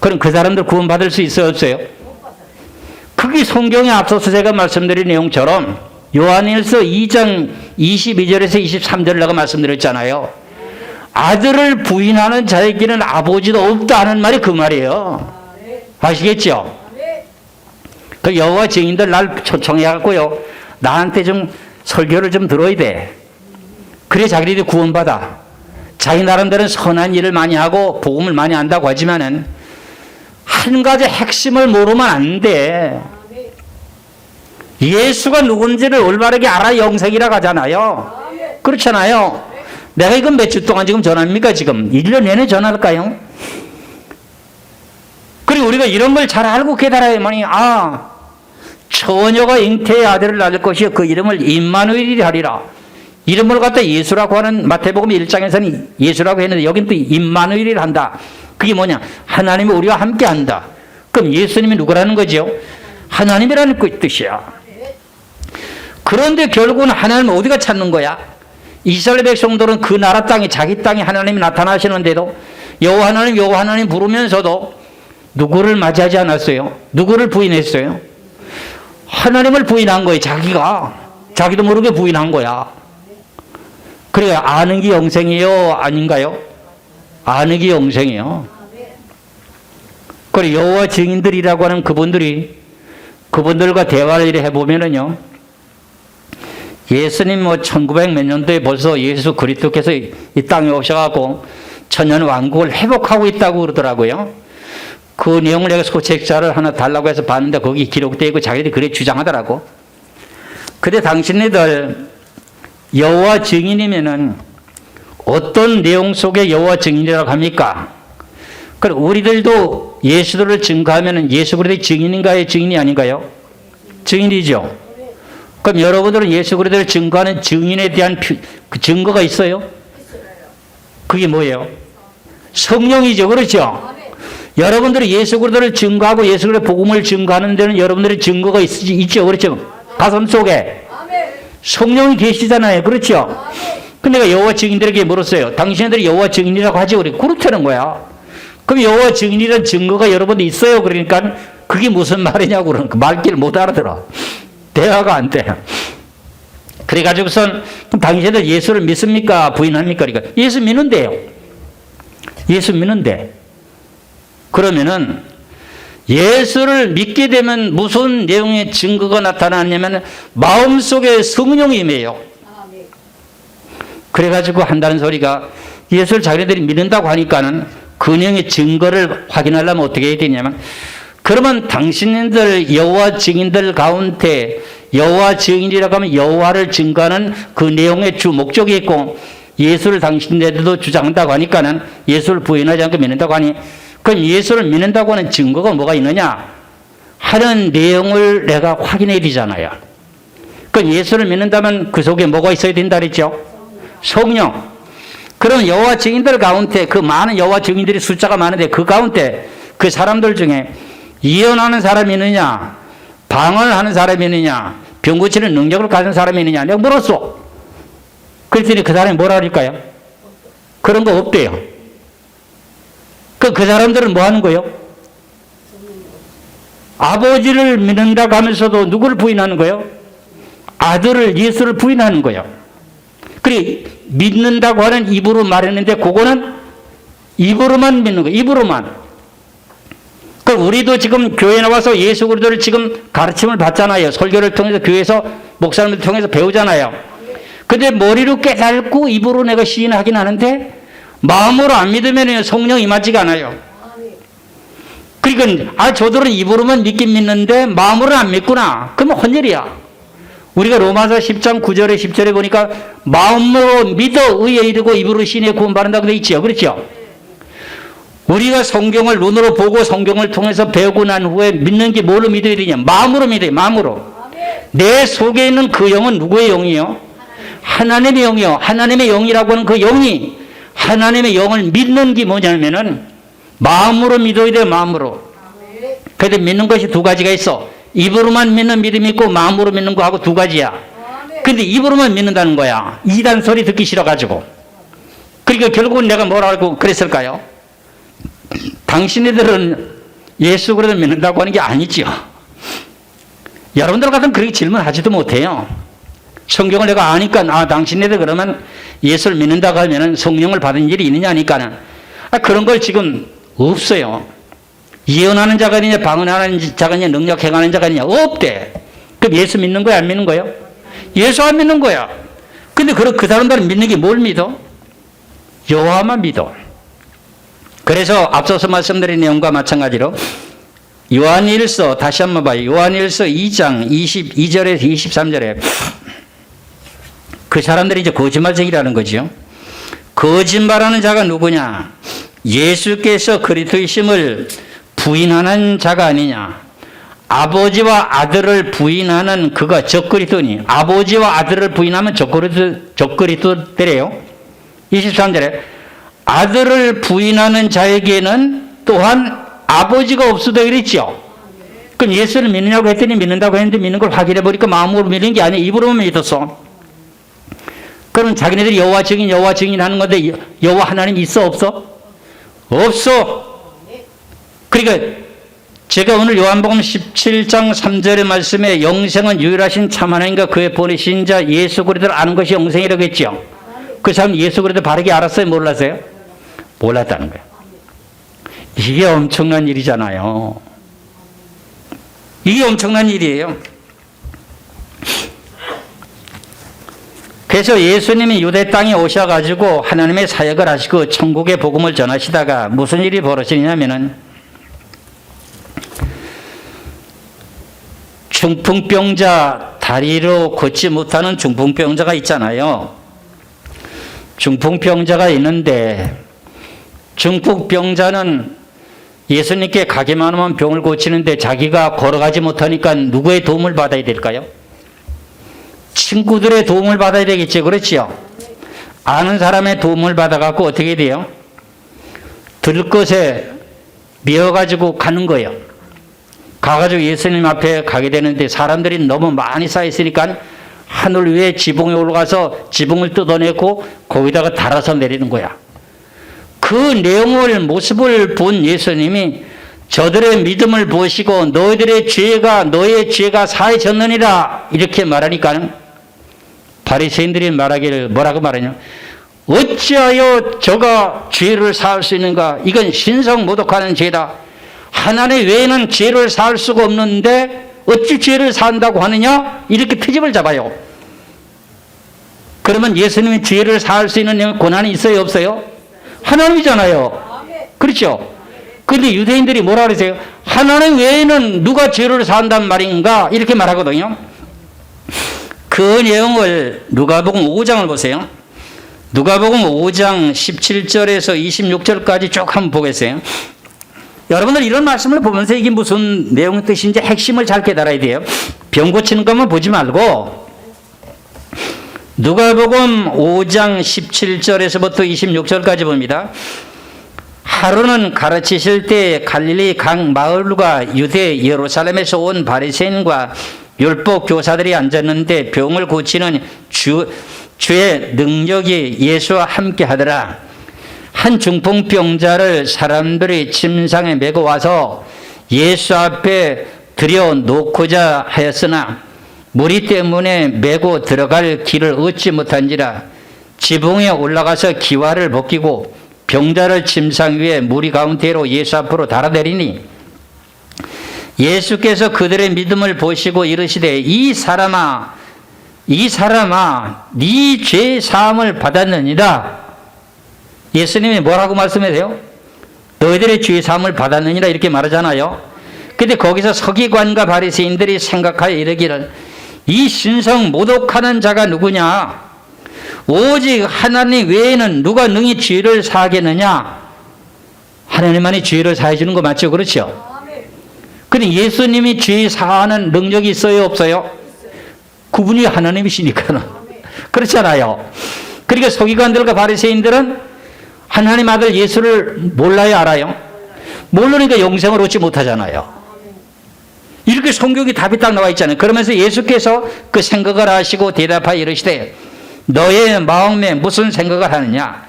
그럼 그 사람들 구원받을 수 있어요? 없어요? 그게 성경에 앞서서 제가 말씀드린 내용처럼 요한일서 2장 22절에서 23절을 내가 말씀드렸잖아요. 아들을 부인하는 자에게는 아버지도 없다 하는 말이 그 말이에요. 아시겠죠? 그 여호와 증인들 날 초청해갖고요, 나한테 좀 설교를 좀 들어야 돼. 그래 자기들이 구원받아. 자기 나름대로는 선한 일을 많이 하고 복음을 많이 안다고 하지만은 한 가지 핵심을 모르면 안 돼. 예수가 누군지를 올바르게 알아 영생이라고 하잖아요. 그렇잖아요. 내가 이건 몇 주 동안 지금 전합니까? 지금 1년 내내 전할까요? 그리고 우리가 이런 걸 잘 알고 깨달아야만이 처녀가 잉태의 아들을 낳을 것이요 그 이름을 임마누엘이라 하리라. 이름을 갖다 예수라고 하는 마태복음 1장에서는 예수라고 했는데 여긴 또 임마누엘이라 한다. 그게 뭐냐? 하나님이 우리와 함께한다. 그럼 예수님이 누구라는 거죠? 하나님이라는 뜻이야. 그런데 결국은 하나님은 어디가 찾는 거야? 이스라엘 백성들은 그 나라 땅에 자기 땅에 하나님이 나타나시는데도 여호와 하나님 부르면서도 누구를 맞이하지 않았어요? 누구를 부인했어요? 하나님을 부인한 거예요. 자기도 모르게 부인한 거야. 그래 아는 게 영생이요 아닌가요? 아는 게 영생이요. 그래 여호와 증인들이라고 하는 그분들과 대화를 해보면은요, 예수님 1900 몇 년도에 벌써 예수 그리스도께서 이 땅에 오셔갖고 천년 왕국을 회복하고 있다고 그러더라고요. 그 내용을 내가 소책자를 하나 달라고 해서 봤는데 거기 기록되어 있고 자기들이 그래 주장하더라고. 근데 당신네들 여호와 증인이면은 어떤 내용 속에 여호와 증인이라고 합니까? 그럼 우리들도 예수를 증거하면은 예수 그리스도의 증인인가요? 증인이 아닌가요? 증인이죠. 그럼 여러분들은 예수 그리스도를 증거하는 증인에 대한 그 증거가 있어요? 그게 뭐예요? 성령이죠. 그렇죠? 여러분들이 예수 그리스도를 증거하고 예수 그리스도의 복음을 증거하는 데는 여러분들의 증거가 있죠. 그렇죠? 가슴 속에 성령이 계시잖아요. 그렇죠? 근데 내가 여호와 증인들에게 물었어요. 당신들이 여호와 증인이라고 하지? 그렇다는 거야. 그럼 여호와 증인이라는 증거가 여러분들 있어요. 그러니까 그게 무슨 말이냐고 그러니까 말귀를 못 알아들어. 대화가 안 돼. 그래가지고선 당신들 예수를 믿습니까? 부인합니까? 그러니까 예수 믿는데요. 예수 믿는데. 그러면은 예수를 믿게 되면 무슨 내용의 증거가 나타나냐면 마음속에 성령이 임해요. 그래가지고 한다는 소리가 예수를 자기네들이 믿는다고 하니까는 그 내용의 증거를 확인하려면 어떻게 해야 되냐면, 그러면 당신들 여호와 증인들 가운데 여호와 증인이라고 하면 여호와를 증거하는 그 내용의 주 목적이 있고 예수를 당신들도 주장한다고 하니까는 예수를 부인하지 않고 믿는다고 하니, 그럼 예수를 믿는다고 하는 증거가 뭐가 있느냐 하는 내용을 내가 확인해야 되잖아요. 그럼 예수를 믿는다면 그 속에 뭐가 있어야 된다 그랬죠? 성령. 그럼 여호와 증인들 가운데 그 많은 여호와 증인들이 숫자가 많은데 그 가운데 그 사람들 중에 예언하는 사람이 있느냐, 방언을 하는 사람이 있느냐, 병 고치는 능력을 가진 사람이 있느냐 내가 물었어. 그랬더니 그 사람이 뭐라 그럴까요? 그런 거 없대요. 그 사람들은 뭐 하는 거예요? 아버지를 믿는다고 하면서도 누구를 부인하는 거예요? 아들을, 예수를 부인하는 거예요. 그래 믿는다고 하는 입으로 말했는데 그거는 입으로만 믿는 거예요. 입으로만. 그럼 우리도 지금 교회에 나와서 예수 그리스도를 지금 가르침을 받잖아요. 설교를 통해서 교회에서 목사님을 통해서 배우잖아요. 근데 머리로 깨닫고 입으로 내가 시인하긴 하는데 마음으로 안 믿으면 성령 임하지가 않아요. 그러니까 저들은 입으로만 믿긴 믿는데 마음으로는 안 믿구나. 그러면 혼혈이야. 우리가 로마서 10장 9절에 10절에 보니까 마음으로 믿어 의에 이르고 입으로 신에 구원받는다고 되어 있죠. 그렇죠? 우리가 성경을 눈으로 보고 성경을 통해서 배우고 난 후에 믿는 게 뭘로 믿어야 되냐? 마음으로 믿어요. 마음으로. 내 속에 있는 그 영은 누구의 영이요? 하나님의 영이요. 하나님의 영이라고 하는 그 영이 하나님의 영을 믿는 게 뭐냐면은 마음으로 믿어야 돼요. 마음으로. 그런데 믿는 것이 두 가지가 있어. 입으로만 믿는 믿음이 있고 마음으로 믿는 거하고 두 가지야. 근데 입으로만 믿는다는 거야. 이단 소리 듣기 싫어가지고. 그러니까 결국은 내가 뭐라고 그랬을까요? 당신네들은 예수 그리스도 믿는다고 하는 게 아니죠. 여러분들 같으면 그렇게 질문하지도 못해요. 성경을 내가 아니까 당신네들 그러면 예수를 믿는다고 하면 성령을 받은 일이 있느냐 하니까는 그런 걸 지금 없어요. 예언하는 자가 있느냐, 방언하는 자가 있느냐, 능력 행하는 자가 있느냐, 없대. 그럼 예수 믿는 거야, 안 믿는 거예요? 예수 안 믿는 거야. 근데 그 사람들은 믿는 게 뭘 믿어? 여호와만 믿어. 그래서 앞서서 말씀드린 내용과 마찬가지로 요한일서 다시 한번 봐요. 요한일서 2장 22절에서 23절에 그 사람들이 이제 거짓말쟁이라는 거죠. 거짓말하는 자가 누구냐? 예수께서 그리스도이심을 부인하는 자가 아니냐. 아버지와 아들을 부인하는 그가 적그리스도니. 아버지와 아들을 부인하면 적그리스도래요. 23절에 아들을 부인하는 자에게는 또한 아버지가 없어도 그랬죠. 그럼 예수를 믿느냐고 했더니 믿는다고 했는데 믿는 걸 확인해 보니까 마음으로 믿는 게 아니에요. 입으로만 믿었어. 그럼 자기네들이 여호와 증인 하는 건데 여호와 하나님 있어 없어? 없어. 그러니까 제가 오늘 요한복음 17장 3절의 말씀에 영생은 유일하신 참 하나님과 그의 보내신 자 예수 그리스도를 아는 것이 영생이라고 했죠. 그 사람 예수 그리스도 바르게 알았어요? 몰랐어요? 몰랐다는 거예요. 이게 엄청난 일이잖아요. 이게 엄청난 일이에요. 그래서 예수님이 유대 땅에 오셔가지고 하나님의 사역을 하시고 천국의 복음을 전하시다가 무슨 일이 벌어지냐면은 중풍병자, 다리로 걷지 못하는 중풍병자가 있잖아요. 중풍병자가 있는데 중풍병자는 예수님께 가기만 하면 병을 고치는데 자기가 걸어가지 못하니까 누구의 도움을 받아야 될까요? 친구들의 도움을 받아야 되겠죠. 그렇지요? 아는 사람의 도움을 받아갖고 어떻게 돼요? 들것에 메어가지고 가는 거예요. 가가지고 예수님 앞에 가게 되는데 사람들이 너무 많이 쌓여있으니까 하늘 위에 지붕에 올라가서 지붕을 뜯어내고 거기다가 달아서 내리는 거야. 그 내용을 모습을 본 예수님이 저들의 믿음을 보시고 너희의 죄가 사해졌느니라 이렇게 말하니까 바리새인들이 말하기를 뭐라고 말하냐? 어찌하여 저가 죄를 사할 수 있는가? 이건 신성모독하는 죄다. 하나님 외에는 죄를 사할 수가 없는데 어찌 죄를 산다고 하느냐? 이렇게 트집을 잡아요. 그러면 예수님이 죄를 사할 수 있는 권한이 있어요? 없어요? 하나님이잖아요. 그렇죠? 그런데 유대인들이 뭐라 그러세요? 하나님 외에는 누가 죄를 산단 말인가? 이렇게 말하거든요. 그 내용을 누가복음 5장을 보세요. 누가복음 5장 17절에서 26절까지 쭉 한번 보겠어요. 여러분들 이런 말씀을 보면서 이게 무슨 내용의 뜻인지 핵심을 잘 깨달아야 돼요. 병 고치는 것만 보지 말고 누가복음 5장 17절에서부터 26절까지 봅니다. 하루는 가르치실 때 갈릴리 각 마을과 유대 예루살렘에서 온 바리새인과 율법 교사들이 앉았는데 병을 고치는 주의 능력이 예수와 함께 하더라. 한 중풍병자를 사람들이 침상에 메고 와서 예수 앞에 들여놓고자 하였으나 무리 때문에 메고 들어갈 길을 얻지 못한지라 지붕에 올라가서 기와를 벗기고 병자를 침상 위에 무리 가운데로 예수 앞으로 달아내리니 예수께서 그들의 믿음을 보시고 이르시되 이 사람아 네 죄 사함을 받았느니라. 예수님이 뭐라고 말씀하세요? 너희들의 죄 사함을 받았느니라 이렇게 말하잖아요. 근데 거기서 서기관과 바리새인들이 생각하여 이르기를 이 신성 모독하는 자가 누구냐? 오직 하나님 외에는 누가 능히 죄를 사하겠느냐? 하나님만이 죄를 사해 주는 거 맞죠? 그렇죠? 근데 예수님이 죄 사하는 능력이 있어요? 없어요? 그분이 하나님이시니까는. 그렇잖아요. 그러니까 서기관들과 바리새인들은 하나님 아들 예수를 몰라요? 알아요? 모르니까 영생을 얻지 못하잖아요. 이렇게 성경에 답이 딱 나와 있잖아요. 그러면서 예수께서 그 생각을 하시고 대답하여 이르시되 너의 마음에 무슨 생각을 하느냐?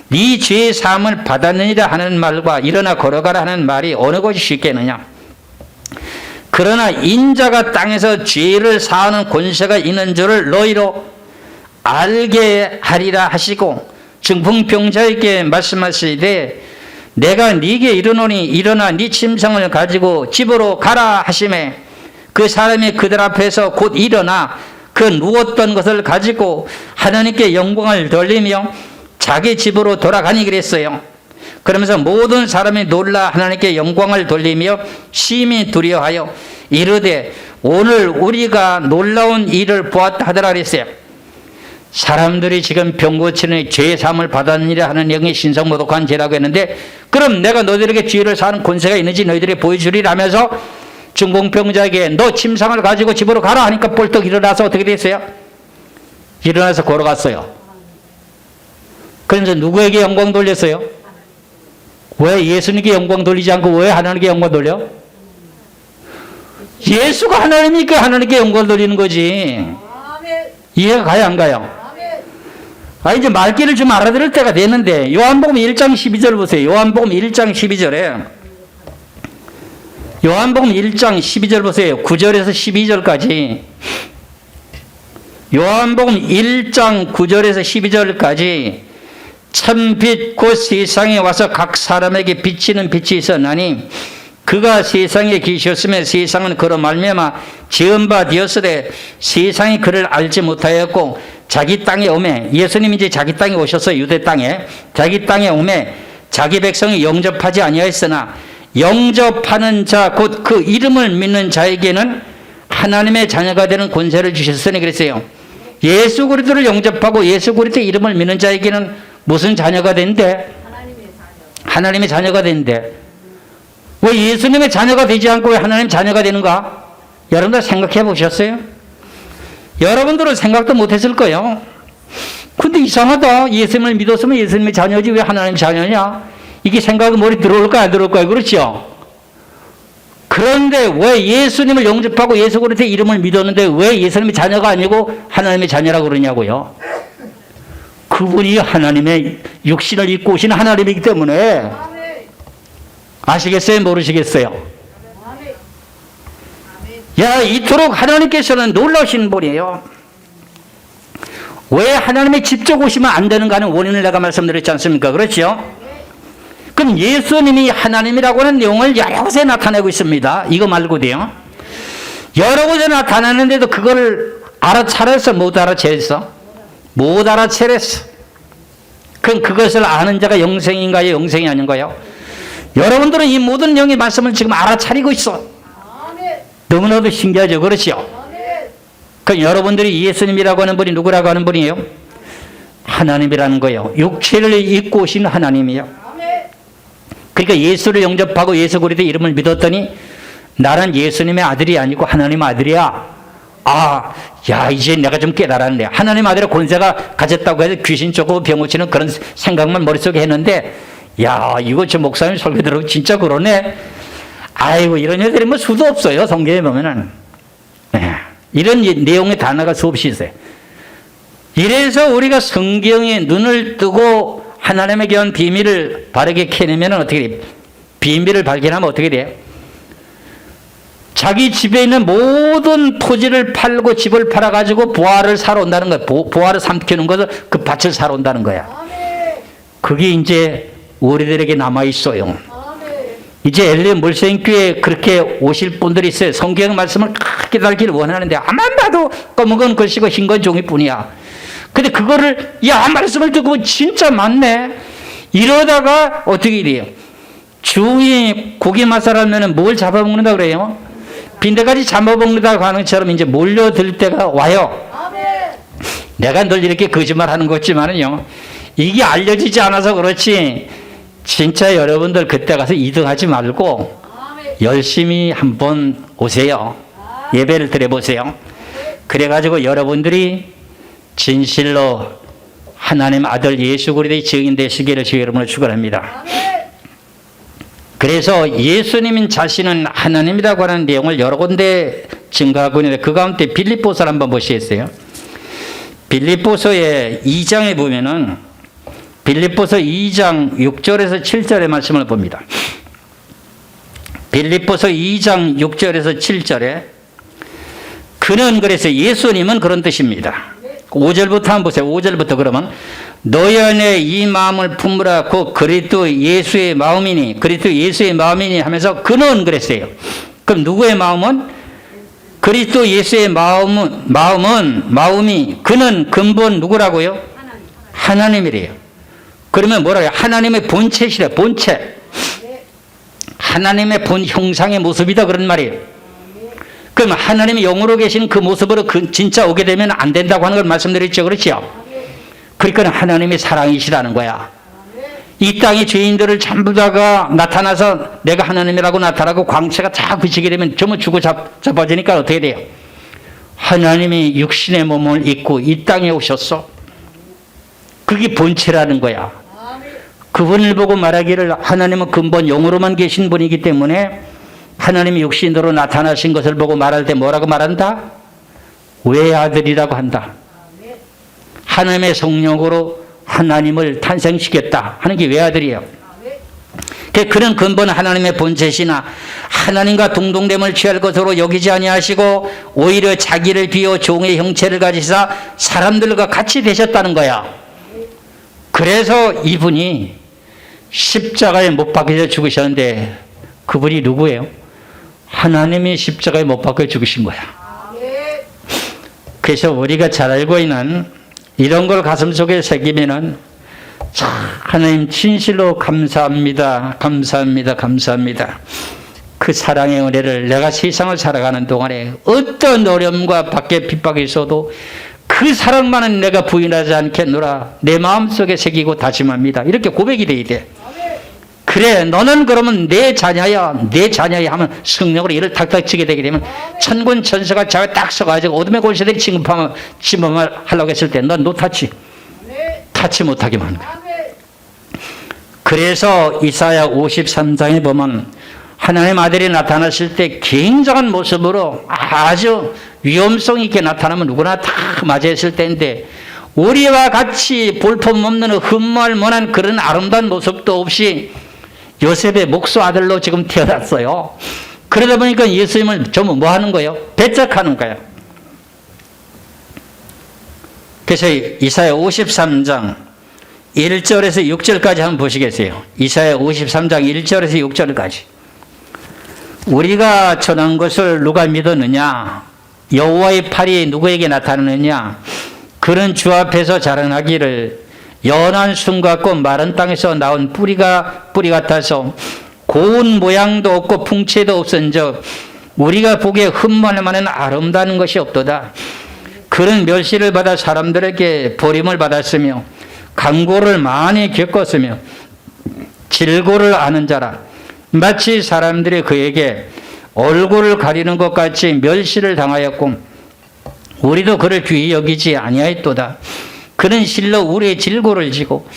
네 죄 사함을 받았느니라 하는 말과 일어나 걸어가라 하는 말이 어느 것이 쉽겠느냐? 그러나 인자가 땅에서 죄를 사하는 권세가 있는 줄을 너희로 알게 하리라 하시고 중풍병자에게 말씀하시되 내가 네게 이르노니 일어나 네 침상을 가지고 집으로 가라 하시매 그 사람이 그들 앞에서 곧 일어나 그 누웠던 것을 가지고 하나님께 영광을 돌리며 자기 집으로 돌아가니 그랬어요. 그러면서 모든 사람이 놀라 하나님께 영광을 돌리며 심히 두려워하여 이르되 오늘 우리가 놀라운 일을 보았다 하더라 그랬어요. 사람들이 지금 병 고치는 죄의 사함을 받았느니라 하는 내용이 신성모독한 죄라고 했는데 그럼 내가 너희들에게 죄를 사는 권세가 있는지 너희들에게 보여주리라면서 중풍병자에게 너 침상을 가지고 집으로 가라 하니까 벌떡 일어나서 어떻게 됐어요? 일어나서 걸어갔어요. 그래서 누구에게 영광 돌렸어요? 왜 예수님께 영광 돌리지 않고 왜 하나님께 영광 돌려? 예수가 하나님이니까 하나님께 영광 돌리는 거지. 이해가 가요, 안 가요? 이제 말귀를 좀 알아들을 때가 됐는데, 요한복음 1장 12절 보세요. 요한복음 1장 12절에, 요한복음 1장 12절 보세요. 9절에서 12절까지. 요한복음 1장 9절에서 12절까지 참빛 곧 세상에 와서 각 사람에게 비치는 빛이 있었나니 그가 세상에 계셨으며 세상은 그로 말미암아 지은 바 되었으되 세상이 그를 알지 못하였고 자기 땅에 오매, 예수님이 이제 자기 땅에 오셨어요. 유대 땅에. 자기 땅에 오매 자기 백성이 영접하지 아니하였으나 영접하는 자 곧 그 이름을 믿는 자에게는 하나님의 자녀가 되는 권세를 주셨으니 그랬어요. 예수 그리스도를 영접하고 예수 그리스도의 이름을 믿는 자에게는 무슨 자녀가 된대? 하나님의 자녀가 된대. 왜 예수님의 자녀가 되지 않고 왜 하나님의 자녀가 되는가? 여러분들 생각해 보셨어요? 여러분들은 생각도 못했을 거예요. 근데 이상하다. 예수님을 믿었으면 예수님의 자녀지 왜 하나님의 자녀냐? 이게 생각이 머리 들어올까 안 들어올까요? 그렇죠? 그런데 왜 예수님을 영접하고 예수 그리스도의 이름을 믿었는데 왜 예수님의 자녀가 아니고 하나님의 자녀라고 그러냐고요? 그분이 하나님의 육신을 입고 오신 하나님이기 때문에. 아시겠어요? 모르시겠어요? 야, 이토록 하나님께서는 놀라우신 분이에요. 왜 하나님이 직접 오시면 안 되는가 하는 원인을 내가 말씀드렸지 않습니까? 그렇죠? 그럼 예수님이 하나님이라고 하는 내용을 여러 곳에 나타내고 있습니다. 이거 말고도요. 여러 곳에 나타나는데도 그걸 알아차렸어? 못 알아채렸어? 못 알아채렸어. 그럼 그것을 아는 자가 영생인가요? 영생이 아닌가요? 여러분들은 이 모든 영의 말씀을 지금 알아차리고 있어. 너무나도 신기하죠. 그렇죠? 그럼 여러분들이 예수님이라고 하는 분이 누구라고 하는 분이에요? 하나님이라는 거예요. 육체를 입고 오신 하나님이에요. 그러니까 예수를 영접하고 예수 그리스도의 이름을 믿었더니 나는 예수님의 아들이 아니고 하나님 아들이야. 이제 내가 좀 깨달았네. 하나님 아들의 권세가 가졌다고 해서 귀신 쫓고 병 고치는 그런 생각만 머릿속에 했는데, 이거 저 목사님 설교 들으면 진짜 그러네. 아이고, 이런 애들이 뭐 수도 없어요. 성경에 보면은. 이런 내용의 단어가 수없이 있어요. 이래서 우리가 성경에 눈을 뜨고 하나님에게 온 비밀을 바르게 캐내면 어떻게 돼요? 비밀을 발견하면 어떻게 돼요? 자기 집에 있는 모든 토지를 팔고 집을 팔아가지고 부활을 사러 온다는 거야. 부활을 삼키는 것을 그 밭을 사러 온다는 거야. 그게 이제 우리들에게 남아있어요. 이제 엘리 물생교에 그렇게 오실 분들이 있어요. 성경 말씀을 크게 달기를 원하는데 아만 봐도 검은 건 글씨고 흰 건 종이뿐이야. 근데 그거를 말씀을 듣고 진짜 맞네. 이러다가 어떻게 돼요? 중이 고기 맛살하면 뭘 잡아먹는다 그래요? 빈대까지 잡아먹는다고 하는 것처럼 이제 몰려들 때가 와요. 내가 늘 이렇게 거짓말하는 것 같지만은요, 이게 알려지지 않아서 그렇지 진짜 여러분들 그때 가서 2등하지 말고 열심히 한번 오세요. 예배를 드려보세요. 그래가지고 여러분들이 진실로 하나님 아들 예수 그리스도의 증인 되시기를 주 여러분을 축원합니다. 그래서 예수님 자신은 하나님이라고 하는 내용을 여러 군데 증거하고 있는데 그 가운데 빌립보서를 한번 보시겠어요? 빌립보서의 2장에 보면은 빌립보서 2장 6절에서 7절의 말씀을 봅니다. 빌립보서 2장 6절에서 7절에 그는 그래서 예수님은 그런 뜻입니다. 5절부터 한번 보세요. 5절부터 그러면 너희 안에 이 마음을 품으라 곧 그리스도 예수의 마음이니 그리스도 예수의 마음이니 하면서 그는 그랬어요. 그럼 누구의 마음은? 그리스도 예수의 마음이 그는 근본 누구라고요? 하나님이래요. 그러면 뭐라고요? 하나님의 본체시래. 본체. 하나님의 본 형상의 모습이다 그런 말이에요. 그럼 하나님이 영으로 계신 그 모습으로 진짜 오게 되면 안 된다고 하는 걸 말씀드렸죠. 그렇죠? 그러니까 하나님의 사랑이시라는 거야. 이 땅의 죄인들을 전부 다가 나타나서 내가 하나님이라고 나타나고 광채가 다 비치게 되면 전부 죽어 잡아지니까 어떻게 돼요? 하나님이 육신의 몸을 입고 이 땅에 오셨어. 그게 본체라는 거야. 그분을 보고 말하기를 하나님은 근본 영으로만 계신 분이기 때문에 하나님이 육신으로 나타나신 것을 보고 말할 때 뭐라고 말한다? 외아들이라고 한다. 하나님의 성령으로 하나님을 탄생시켰다 하는 게 외아들이에요. 그런 근본 하나님의 본체시나 하나님과 동등됨을 취할 것으로 여기지 아니하시고 오히려 자기를 비워 종의 형체를 가지사 사람들과 같이 되셨다는 거야. 그래서 이분이 십자가에 못 박혀 죽으셨는데 그분이 누구예요? 하나님이 십자가에 못 박혀 죽으신 거야. 그래서 우리가 잘 알고 있는 이런 걸 가슴속에 새기면은 하나님 진실로 감사합니다. 감사합니다. 감사합니다. 그 사랑의 은혜를 내가 세상을 살아가는 동안에 어떤 어려움과 밖에 핍박이 있어도 그 사랑만은 내가 부인하지 않겠노라. 내 마음속에 새기고 다짐합니다. 이렇게 고백이 돼야 돼. 그래 너는 그러면 내 자녀야 내 자녀야 하면 성령으로 이를 탁탁 치게 되게 되면 천군 천사가 자에 딱 서가지고 어둠의 권세들이 침범을 하려고 했을 때 넌 노타치 타치 못하기만 하는 거야. 그래서 이사야 53장에 보면 하나님 아들이 나타났을 때 굉장한 모습으로 아주 위험성 있게 나타나면 누구나 다 맞이했을 때인데 우리와 같이 볼품없는 흠모할 만한 그런 아름다운 모습도 없이 요셉의 목수 아들로 지금 태어났어요. 그러다 보니까 예수님을 전부 뭐 하는 거예요? 배척하는 거예요. 그래서 이사야 53장 1절에서 6절까지 한번 보시겠어요? 이사야 53장 1절에서 6절까지. 우리가 전한 것을 누가 믿었느냐? 여호와의 팔이 누구에게 나타나느냐? 그는 주 앞에서 자라나기를 연한 순 같고 마른 땅에서 나온 뿌리 같아서 고운 모양도 없고 풍채도 없은즉 우리가 보기에 흠모할 만한 아름다운 것이 없도다. 그는 멸시를 받아 사람들에게 버림을 받았으며 강고를 많이 겪었으며 질고를 아는 자라. 마치 사람들이 그에게 얼굴을 가리는 것 같이 멸시를 당하였고 우리도 그를 귀히 여기지 아니하였도다. 그는 실로 우리의 질고를 지고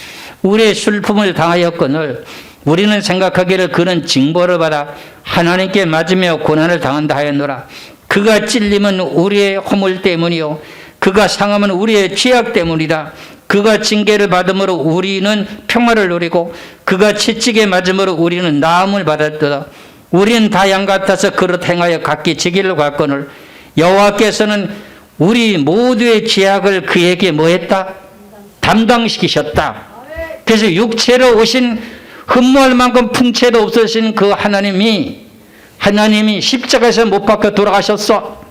우리의 슬픔을 당하였거늘 우리는 생각하기를 그는 징벌을 받아 하나님께 맞으며 고난을 당한다 하였노라. 그가 찔림은 우리의 허물 때문이요 그가 상함은 우리의 죄악 때문이다. 그가 징계를 받음으로 우리는 평화를 누리고 그가 채찍에 맞음으로 우리는 나음을 받았도다. 우리는 다 양 같아서 그릇 행하여 각기 제 길로 갔거늘 여호와께서는 우리 모두의 죄악을 그에게 뭐했다? 담당시키셨다. 그래서 육체로 오신 흠모할 만큼 풍채도 없으신 그 하나님이 십자가에서 못 박혀 돌아가셨어.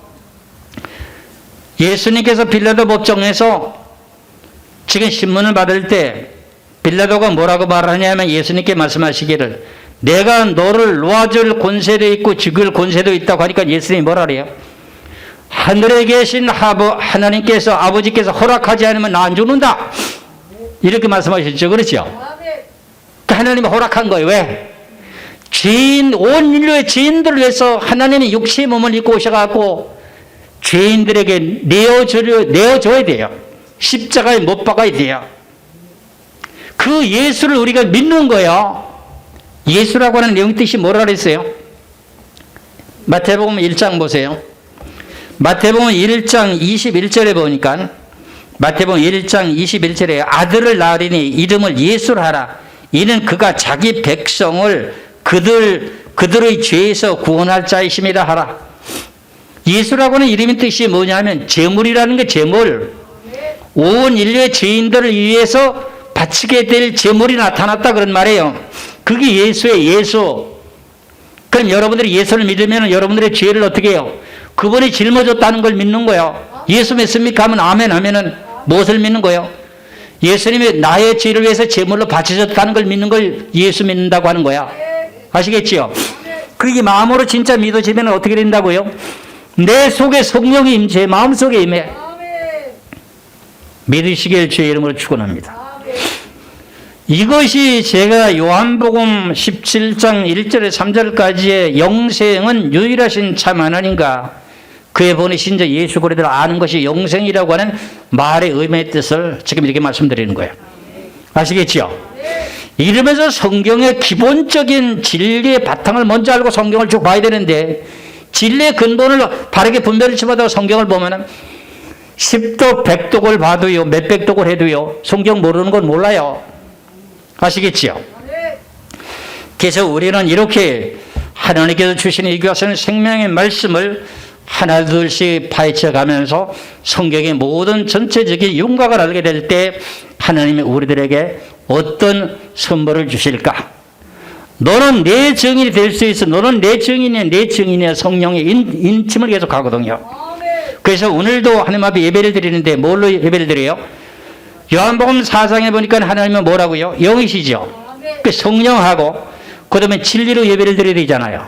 예수님께서 빌라도 법정에서 지금 신문을 받을 때 빌라도가 뭐라고 말하냐면 예수님께 말씀하시기를 내가 너를 놓아줄 권세도 있고 죽일 권세도 있다고 하니까 예수님이 뭐라 그래요? 하늘에 계신 하나님께서 아버지께서 허락하지 않으면 나 안 죽는다. 이렇게 말씀하셨죠. 그렇죠? 하나님이 허락한 거예요. 왜? 온 인류의 죄인들을 위해서 하나님이 육체의 몸을 입고 오셔갖고 죄인들에게 내어줘야 돼요. 십자가에 못 박아야 돼요. 그 예수를 우리가 믿는 거예요. 예수라고 하는 내용 뜻이 뭐라 그랬어요? 마태복음 1장 보세요. 마태복음 1장 21절에 보니까 마태복음 1장 21절에 아들을 낳으리니 이름을 예수라 하라. 이는 그가 자기 백성을 그들의 죄에서 구원할 자이심이라 하라. 예수라고 하는 이름의 뜻이 뭐냐면 제물이라는 게 제물. 온 인류의 죄인들을 위해서 바치게 될 제물이 나타났다 그런 말이에요. 그게 예수의 예수. 그럼 여러분들이 예수를 믿으면 여러분들의 죄를 어떻게 해요? 그분이 짊어졌다는 걸 믿는 거예요. 예수 믿습니까? 하면 아멘 하면은 무엇을 믿는 거예요? 예수님이 나의 죄를 위해서 제물로 바치셨다는 걸 믿는 걸 예수 믿는다고 하는 거야. 아시겠지요? 그게 마음으로 진짜 믿어지면 어떻게 된다고요? 내 속에 성령이 임재, 마음속에 임해. 믿으시길 주의 이름으로 축원합니다. 이것이 제가 요한복음 17장 1절에 3절까지의 영생은 유일하신 참 하나님과 그의 보내신 자 예수 그리스도를 아는 것이 영생이라고 하는 말의 의미의 뜻을 지금 이렇게 말씀드리는 거예요. 아시겠죠? 이러면서 성경의 기본적인 진리의 바탕을 먼저 알고 성경을 쭉 봐야 되는데, 진리의 근본을 바르게 분별을 치마다 성경을 보면은 10독 100독을 봐도요, 몇백 독을 해도요, 성경 모르는 건 몰라요. 아시겠지요? 그래서 우리는 이렇게 하나님께서 주신 이 귀하신 생명의 말씀을 하나 둘씩 파헤쳐 가면서 성경의 모든 전체적인 윤곽을 알게 될 때 하나님이 우리들에게 어떤 선물을 주실까? 너는 내 증인이 될 수 있어. 너는 내 증인이야. 내 증인이야. 성령의 인침을 계속 하거든요. 그래서 오늘도 하나님 앞에 예배를 드리는데 뭘로 예배를 드려요? 요한복음 4장에 보니까 하나님은 뭐라고요? 영이시죠. 그 성령하고 그 다음에 진리로 예배를 드려야 되잖아요.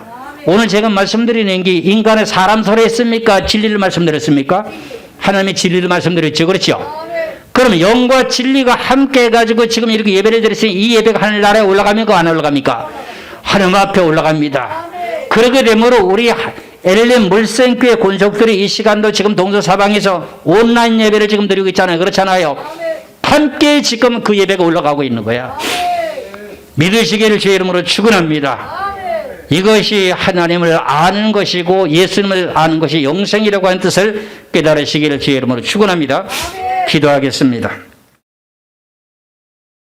오늘 제가 말씀드리는 게 인간의 사람 소리 했습니까? 진리를 말씀드렸습니까? 하나님의 진리를 말씀드렸죠. 그렇죠? 그럼 영과 진리가 함께 해가지고 지금 이렇게 예배를 드렸으니 이 예배가 하늘나라에 올라갑니까? 안 올라갑니까? 하나님 앞에 올라갑니다. 그렇게 되므로 우리 LLM 물생교회 권속들이 이 시간도 지금 동서사방에서 온라인 예배를 지금 드리고 있잖아요. 그렇잖아요. 함께 지금 그 예배가 올라가고 있는 거야. 믿으시기를 주의 이름으로 축원합니다. 이것이 하나님을 아는 것이고 예수님을 아는 것이 영생이라고 하는 뜻을 깨달으시기를 주의 이름으로 축원합니다. 기도하겠습니다.